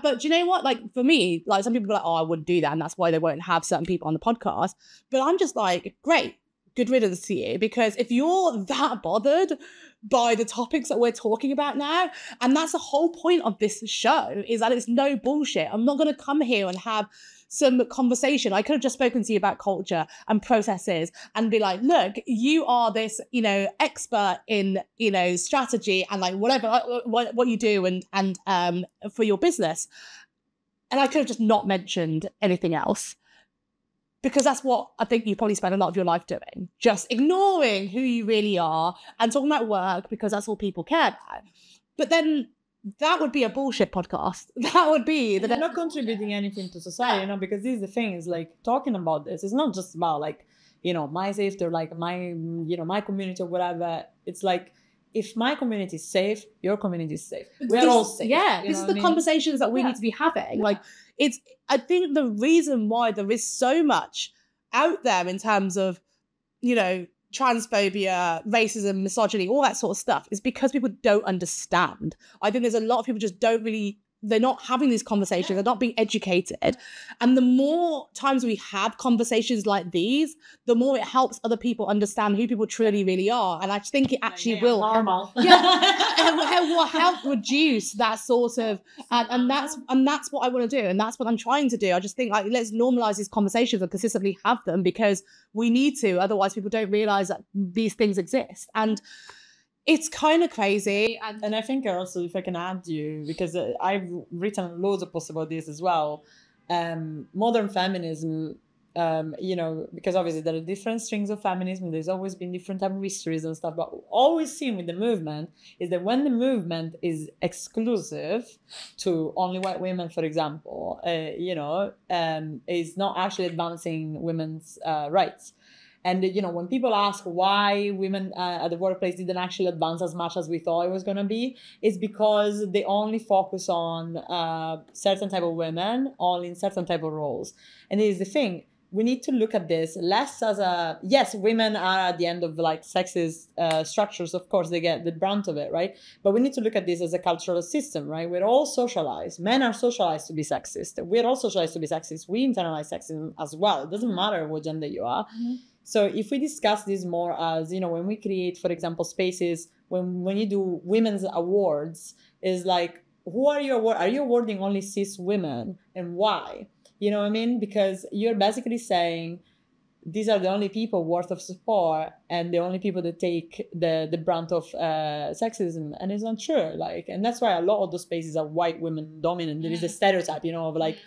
Speaker 2: but do you know what? Like, for me, like, some people are like, oh, I wouldn't do that, and that's why they won't have certain people on the podcast. But I'm just like, great, good riddance to you, because if you're that bothered by the topics that we're talking about now, and that's the whole point of this show, is that it's no bullshit. I'm not going to come here and have some conversation. I could have just spoken to you about culture and processes and be like, look, you are this, you know, expert in, you know, strategy and, like, whatever, what you do and for your business. And I could have just not mentioned anything else, because that's what I think you probably spend a lot of your life doing, just ignoring who you really are and talking about work because that's all people care about. But then that would be a bullshit podcast. That would be
Speaker 1: they're not contributing anything to society, you know, because this is the thing, is like, talking about this, it's not just about, like, you know, my safety or, like, my, you know, my community or whatever. It's like, if my community is safe, your community is safe. We're all safe.
Speaker 2: Yeah, this is the conversations that we need to be having. Like, I think the reason why there is so much out there in terms of, you know, transphobia, racism, misogyny, all that sort of stuff, is because people don't understand. I think there's a lot of people just they're not having these conversations, they're not being educated. And the more times we have conversations like these, the more it helps other people understand who people truly really are. And I think it actually will
Speaker 1: normal.
Speaker 2: It will help reduce that sort of, and that's what I want to do, and that's what I'm trying to do. I just think, like, let's normalize these conversations and consistently have them, because we need to, otherwise people don't realize that these things exist. And it's kind of crazy.
Speaker 1: And I think also, if I can add you, because I've written loads of posts about this as well, modern feminism because obviously there are different strings of feminism. There's always been different type of histories and stuff. But always seen with the movement is that when the movement is exclusive to only white women, for example, is not actually advancing women's rights. And, when people ask why women at the workplace didn't actually advance as much as we thought it was going to be, it's because they only focus on certain type of women, only in certain type of roles. And it is the thing. We need to look at this less as yes, women are at the end of like sexist structures. Of course, they get the brunt of it, right? But we need to look at this as a cultural system, right? We're all socialized. Men are socialized to be sexist. We're all socialized to be sexist. We internalize sexism as well. It doesn't matter what gender you are. Mm-hmm. So if we discuss this more as, when we create, for example, spaces, when you do women's awards, is like, who are you awarding? Are you awarding only cis women, and why? You know what I mean? Because you're basically saying these are the only people worth of support and the only people that take the brunt of sexism. And it's not true. And that's why a lot of those spaces are white women dominant. There is a stereotype, of like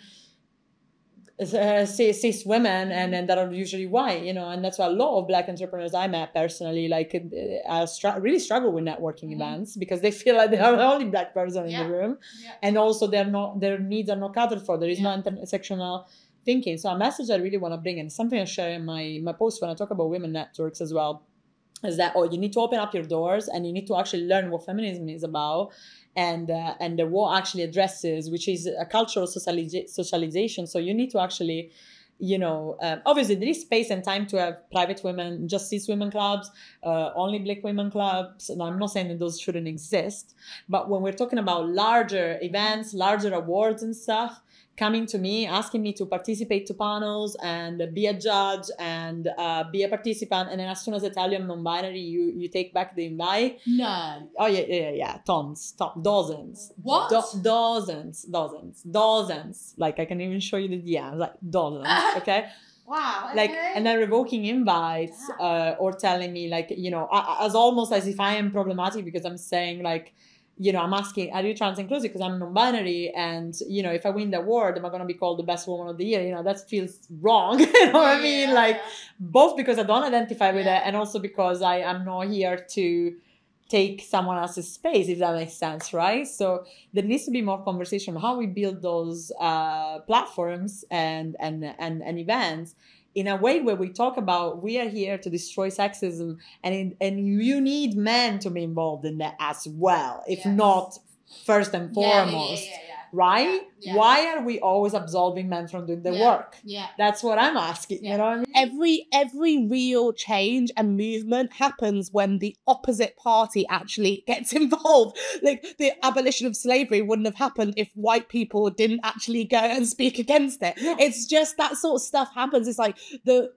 Speaker 1: cis women and that are usually white, and that's why a lot of Black entrepreneurs I met personally, really struggle with networking events because they feel like they are the only Black person in the room. Yeah. And also their needs are not catered for. There is no intersectional thinking. So a message I really want to bring, and something I share in my post when I talk about women networks as well, is that, you need to open up your doors and you need to actually learn what feminism is about. And what actually addresses, which is a cultural socialization. So you need to actually, obviously there is space and time to have private women, just cis women clubs, only Black women clubs. And I'm not saying that those shouldn't exist, but when we're talking about larger events, larger awards and stuff, coming to me, asking me to participate to panels and be a judge and be a participant. And then as soon as I tell you I'm non-binary, you take back the invite.
Speaker 2: No.
Speaker 1: Oh, yeah. Tons. Dozens.
Speaker 2: What?
Speaker 1: Dozens. Like, I can even show you the DMs. Like, dozens. Okay?
Speaker 2: Wow. Okay.
Speaker 1: And then revoking invites or telling me, as almost as if I am problematic because I'm saying, I'm asking, are you trans inclusive? Because I'm non-binary, and if I win the award, am I going to be called the best woman of the year? That feels wrong. What I mean? Both because I don't identify with it, and also because I am not here to take someone else's space, if that makes sense, right? So there needs to be more conversation on how we build those platforms and events in a way where we talk about we are here to destroy sexism, and you need men to be involved in that as well, if not first and foremost. Right? Yeah. Why are we always absolving men from doing the work? Yeah. That's what I'm asking. You know what I mean?
Speaker 2: Every real change and movement happens when the opposite party actually gets involved. The abolition of slavery wouldn't have happened if white people didn't actually go and speak against it. Yeah. It's just that sort of stuff happens. It's like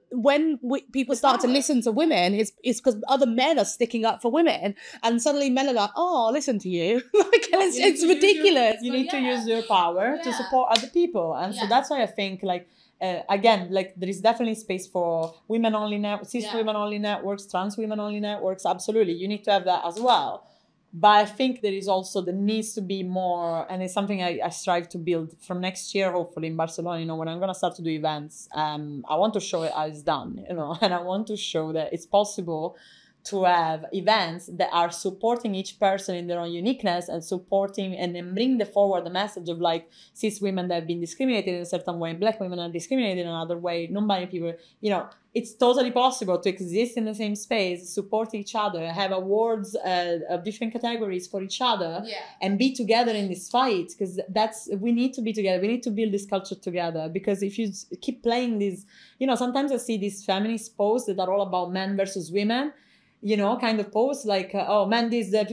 Speaker 2: when people start to listen to women, it's because other men are sticking up for women, and suddenly men are like, "Oh, I'll listen to you." It's ridiculous.
Speaker 1: You need to use your power to support other people, and so that's why I think again, there is definitely space for women only cis women only networks, trans women only networks. Absolutely, you need to have that as well. But I think there needs to be more, and it's something I strive to build from next year, hopefully in Barcelona. When I'm gonna start to do events, I want to show it how it's done, and I want to show that it's possible to have events that are supporting each person in their own uniqueness and supporting and then bring forward the message of cis women that have been discriminated in a certain way, Black women are discriminated in another way, non-binary people, it's totally possible to exist in the same space, support each other, have awards of different categories for each other, and be together in this fight, because we need to be together. We need to build this culture together, because if you keep playing these, sometimes I see these feminist posts that are all about men versus women, kind of posts oh, man, this, that.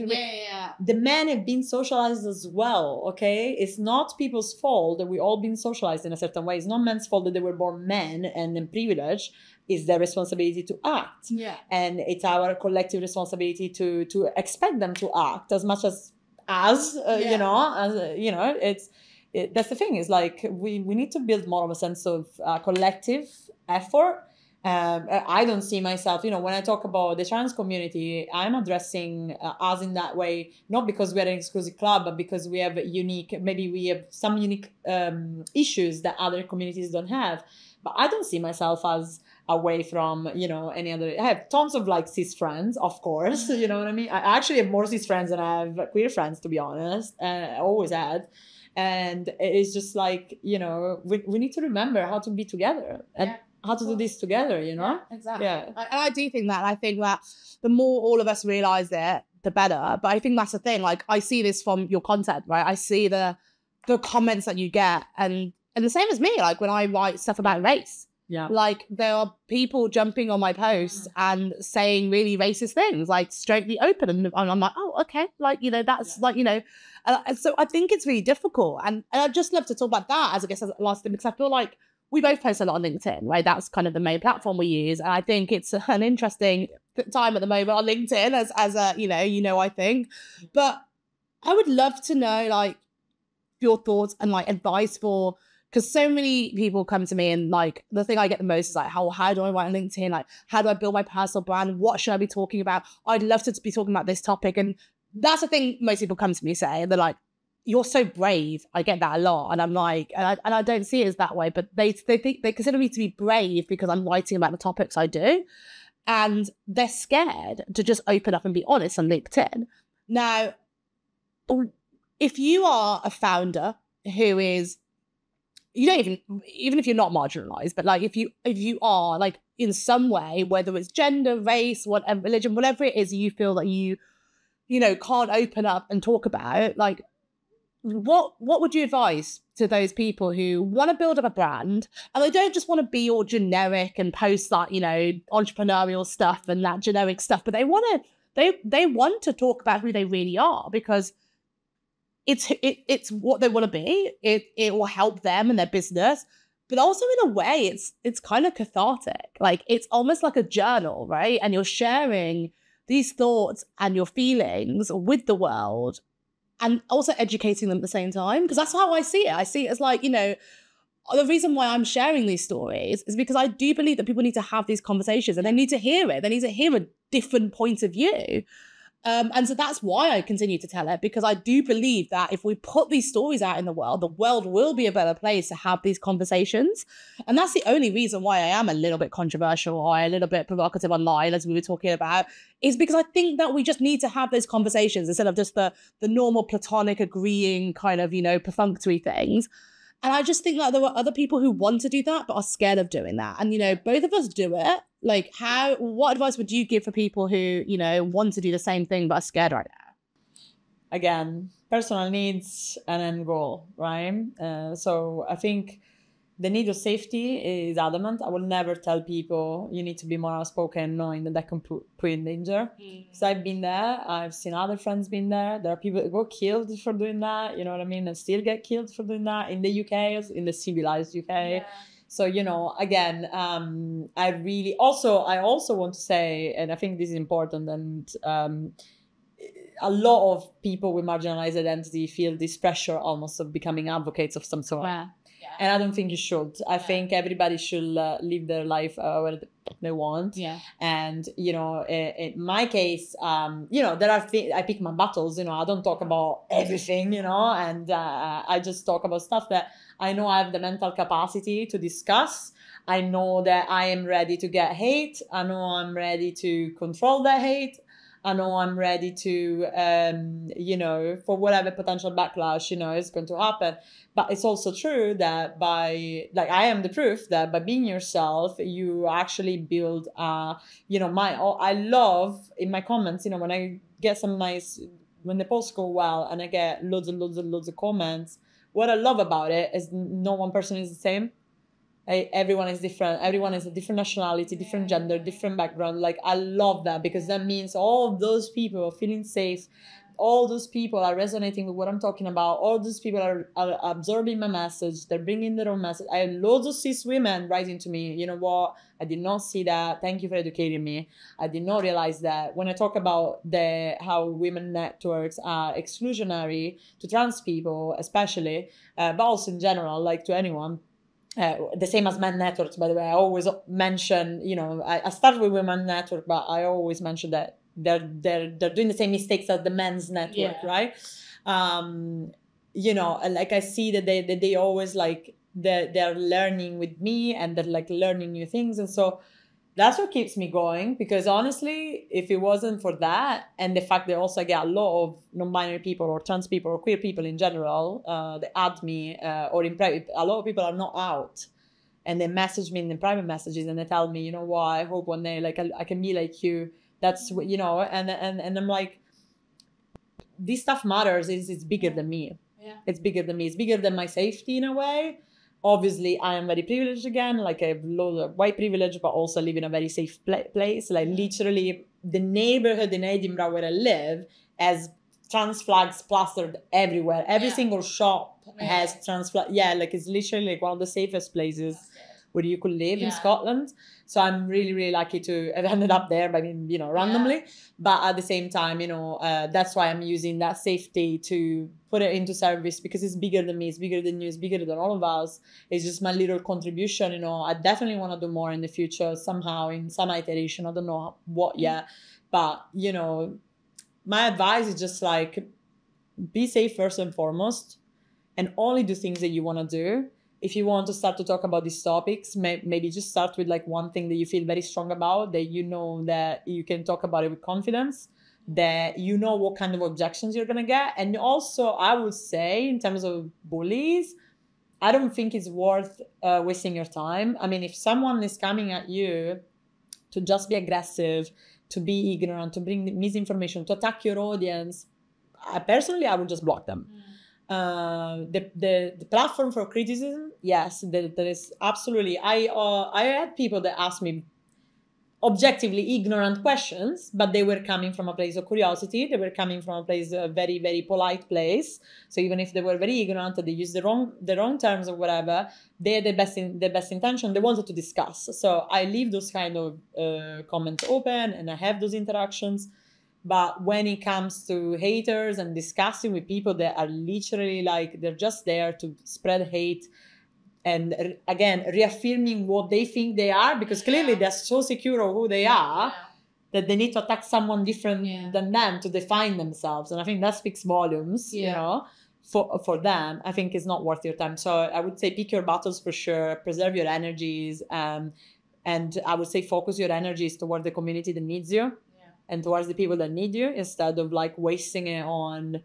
Speaker 1: The men have been socialized as well, okay? It's not people's fault that we all been socialized in a certain way. It's not men's fault that they were born men and then privileged. It's their responsibility to act. Yeah. And it's our collective responsibility to expect them to act as much as that's the thing. Is we need to build more of a sense of collective effort I don't see myself, when I talk about the trans community, I'm addressing us in that way, not because we're an exclusive club, but because we have maybe we have some unique issues that other communities don't have. But I don't see myself as away from, any other. I have tons of like cis friends, of course, you know what I mean? I actually have more cis friends than I have queer friends, to be honest. I always had. And it's just like, we need to remember how to be together. And how to do this together,
Speaker 2: Yeah, exactly.
Speaker 1: Yeah.
Speaker 2: And I do think that. I think that the more all of us realize it, the better. But I think that's the thing. Like, I see this from your content, right? I see the comments that you get, and the same as me. Like, when I write stuff about race, like, there are people jumping on my posts and saying really racist things, like straightly open, and I'm like, oh, okay, like, that's like, so I think it's really difficult, and I'd just love to talk about that as as last thing, because I feel like we both post a lot on LinkedIn, right? That's kind of the main platform we use. And I think it's an interesting time at the moment on LinkedIn as I think. But I would love to know, like, your thoughts and, like, advice for, because so many people come to me and, like, the thing I get the most is, like, how do I write on LinkedIn? Like, how do I build my personal brand? What should I be talking about? I'd love to be talking about this topic. And that's the thing most people come to me say. They're like, you're so brave. I get that a lot. And I'm like, and I don't see it as that way, but they think they consider me to be brave because I'm writing about the topics I do. And they're scared to just open up and be honest on LinkedIn. Now, if you are a founder who is, you don't even if you're not marginalized, but like if you are, like, in some way, whether it's gender, race, whatever, religion, whatever it is, you feel that you can't open up and talk about, like, what would you advise to those people who want to build up a brand and they don't just want to be all generic and post that, entrepreneurial stuff and that generic stuff, but they want to talk about who they really are, because it's what they want to be. It will help them and their business, but also in a way it's kind of cathartic. Like, it's almost like a journal, right? And you're sharing these thoughts and your feelings with the world, and also educating them at the same time. Because that's how I see it. I see it as, like, the reason why I'm sharing these stories is because I do believe that people need to have these conversations and they need to hear it. They need to hear a different point of view. And so that's why I continue to tell it, because I do believe that if we put these stories out in the world will be a better place to have these conversations. And that's the only reason why I am a little bit controversial or a little bit provocative online, as we were talking about, is because I think that we just need to have those conversations instead of just the normal platonic agreeing kind of, perfunctory things. And I just think that there are other people who want to do that but are scared of doing that. And, both of us do it. Like, what advice would you give for people who, want to do the same thing but are scared right now?
Speaker 1: Again, personal needs and end goal, right? So I think the need of safety is adamant. I will never tell people you need to be more outspoken, knowing that can put you in danger. So I've been there. I've seen other friends been there. There are people that got killed for doing that, you know what I mean? And still get killed for doing that in the UK, in the civilized UK. Yeah. So, again, I also want to say, and I think this is important, and a lot of people with marginalized identity feel this pressure almost of becoming advocates of some sort. Yeah. And I don't think you should. I think everybody should live their life where they want. Yeah. And, in my case, there are things, I pick my battles, I don't talk about everything, and I just talk about stuff that I know I have the mental capacity to discuss. I know that I am ready to get hate. I know I'm ready to control that hate. I know I'm ready to, for whatever potential backlash, is going to happen. But it's also true that I am the proof that by being yourself, you actually build, I love in my comments, when I get when the posts go well and I get loads and loads and loads of comments, what I love about it is no one person is the same. Everyone is different. Everyone is a different nationality, different gender, different background. Like, I love that, because that means all those people are feeling safe. All those people are resonating with what I'm talking about. All those people are absorbing my message. They're bringing their own message. I have loads of cis women writing to me. You know what? I did not see that. Thank you for educating me. I did not realize that. When I talk about how women networks are exclusionary to trans people, especially, but also in general, like to anyone, the same as men networks, by the way. I always mention, you know, I started with women network, but I always mention that they're doing the same mistakes as the men's network, right? You know, like I see that they always like they're learning with me, and they're like learning new things, and so that's what keeps me going. Because honestly, if it wasn't for that, and the fact that also I get a lot of non-binary people or trans people or queer people in general that add me or in private, a lot of people are not out, and they message me in the private messages, and they tell me, you know what, I hope one day like I can be like you. That's what, you know, and I'm like, this stuff matters. It's bigger than me. It's bigger than me. It's bigger than my safety in a way. Obviously, I am very privileged again. Like I have loads of white privilege, but also live in a very safe place. Like literally, the neighborhood in Edinburgh where I live has trans flags plastered everywhere. Every single shop has trans flags. Yeah, like it's literally like one of the safest places where you could live in Scotland. So I'm really, really lucky to have ended up there, but you know, randomly. But at the same time, you know, that's why I'm using that safety to put it into service, because it's bigger than me, it's bigger than you, it's bigger than all of us. It's just my little contribution, you know. I definitely want to do more in the future somehow, in some iteration. I don't know what yet. But, you know, my advice is just like, be safe first and foremost, and only do things that you want to do. If you want to start to talk about these topics, maybe just start with like one thing that you feel very strong about, that you know that you can talk about it with confidence, that you know what kind of objections you're going to get. And also, I would say, in terms of bullies, I don't think it's worth wasting your time. I mean, if someone is coming at you to just be aggressive, to be ignorant, to bring misinformation, to attack your audience, personally, I would just block them. The platform for criticism, yes, there is absolutely. I had people that asked me objectively ignorant questions, but they were coming from a place of curiosity. They were coming from a place, a very, very polite place. So even if they were very ignorant, they used the wrong terms or whatever, they had the best intention. They wanted to discuss. So I leave those kind of comments open, and I have those interactions. But when it comes to haters and discussing with people that are literally like, they're just there to spread hate, and again, reaffirming what they think they are, because clearly they're so secure of who they are that they need to attack someone different than them to define themselves. And I think that speaks volumes, you know, for them. I think it's not worth your time. So I would say pick your battles for sure, preserve your energies, and I would say focus your energies toward the community that needs you. And towards the people that need you, instead of like wasting it on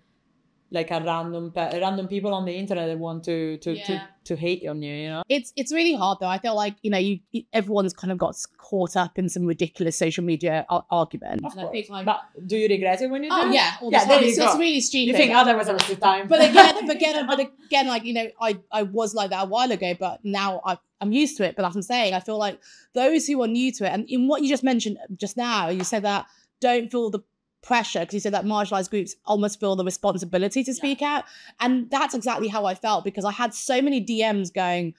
Speaker 1: like a random people on the internet that want to hate on you, you know.
Speaker 2: It's really hard though. I feel like, you know, everyone's kind of got caught up in some ridiculous social media argument.
Speaker 1: Of course. But do you regret it when you do?
Speaker 2: Oh yeah, all the time. It's really stupid.
Speaker 1: You think, oh, that was a waste of time.
Speaker 2: But again, like, you know, I was like that a while ago, but now I'm used to it. But as I'm saying, I feel like those who are new to it, and in what you just mentioned just now, you said that don't feel the pressure, because you said that marginalized groups almost feel the responsibility to speak out. And that's exactly how I felt, because I had so many DMs going,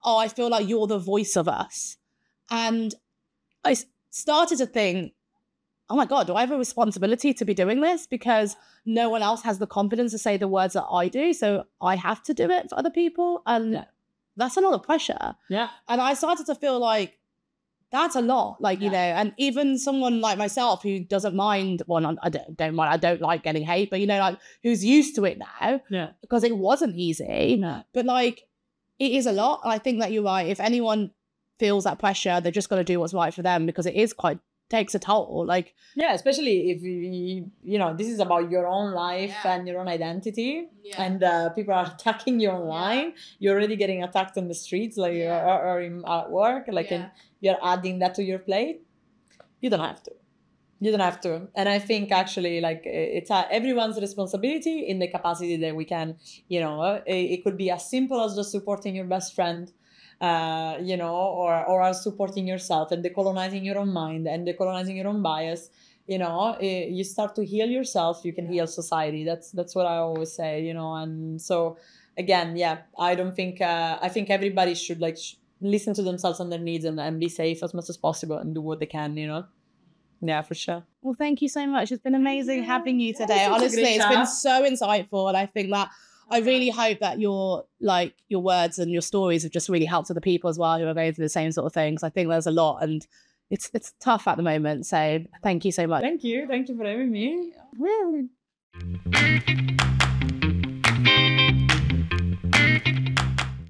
Speaker 2: oh, I feel like you're the voice of us. And I started to think, oh my God, do I have a responsibility to be doing this? Because no one else has the confidence to say the words that I do. So I have to do it for other people. And that's a lot of pressure. Yeah. And I started to feel like, that's a lot, like, you know, and even someone like myself who doesn't mind, well, I don't mind, I don't like getting hate, but, you know, like, who's used to it now, because it wasn't easy, but, like, it is a lot. And I think that you're right. If anyone feels that pressure, they're just going to do what's right for them, because it is takes a toll. Like,
Speaker 1: yeah, especially if you know, this is about your own life and your own identity, and people are attacking you online. You're already getting attacked on the streets, like, or at work, like, and you're adding that to your plate. You don't have to. And I think actually, like, it's everyone's responsibility in the capacity that we can, you know. It could be as simple as just supporting your best friend, you know, or as supporting yourself and decolonizing your own mind and decolonizing your own bias. You know, you start to heal yourself, you can heal society. That's what I always say, you know. And so again, I don't think I think everybody should like listen to themselves and their needs, and be safe as much as possible and do what they can, you know. Yeah, for sure.
Speaker 2: Well, thank you so much. It's been amazing having you today. Honestly, it's been so insightful, and I think that I really hope that your words and your stories have just really helped other people as well who are going through the same sort of things. I think there's a lot, and it's tough at the moment. So thank you so much.
Speaker 1: Thank you for having me.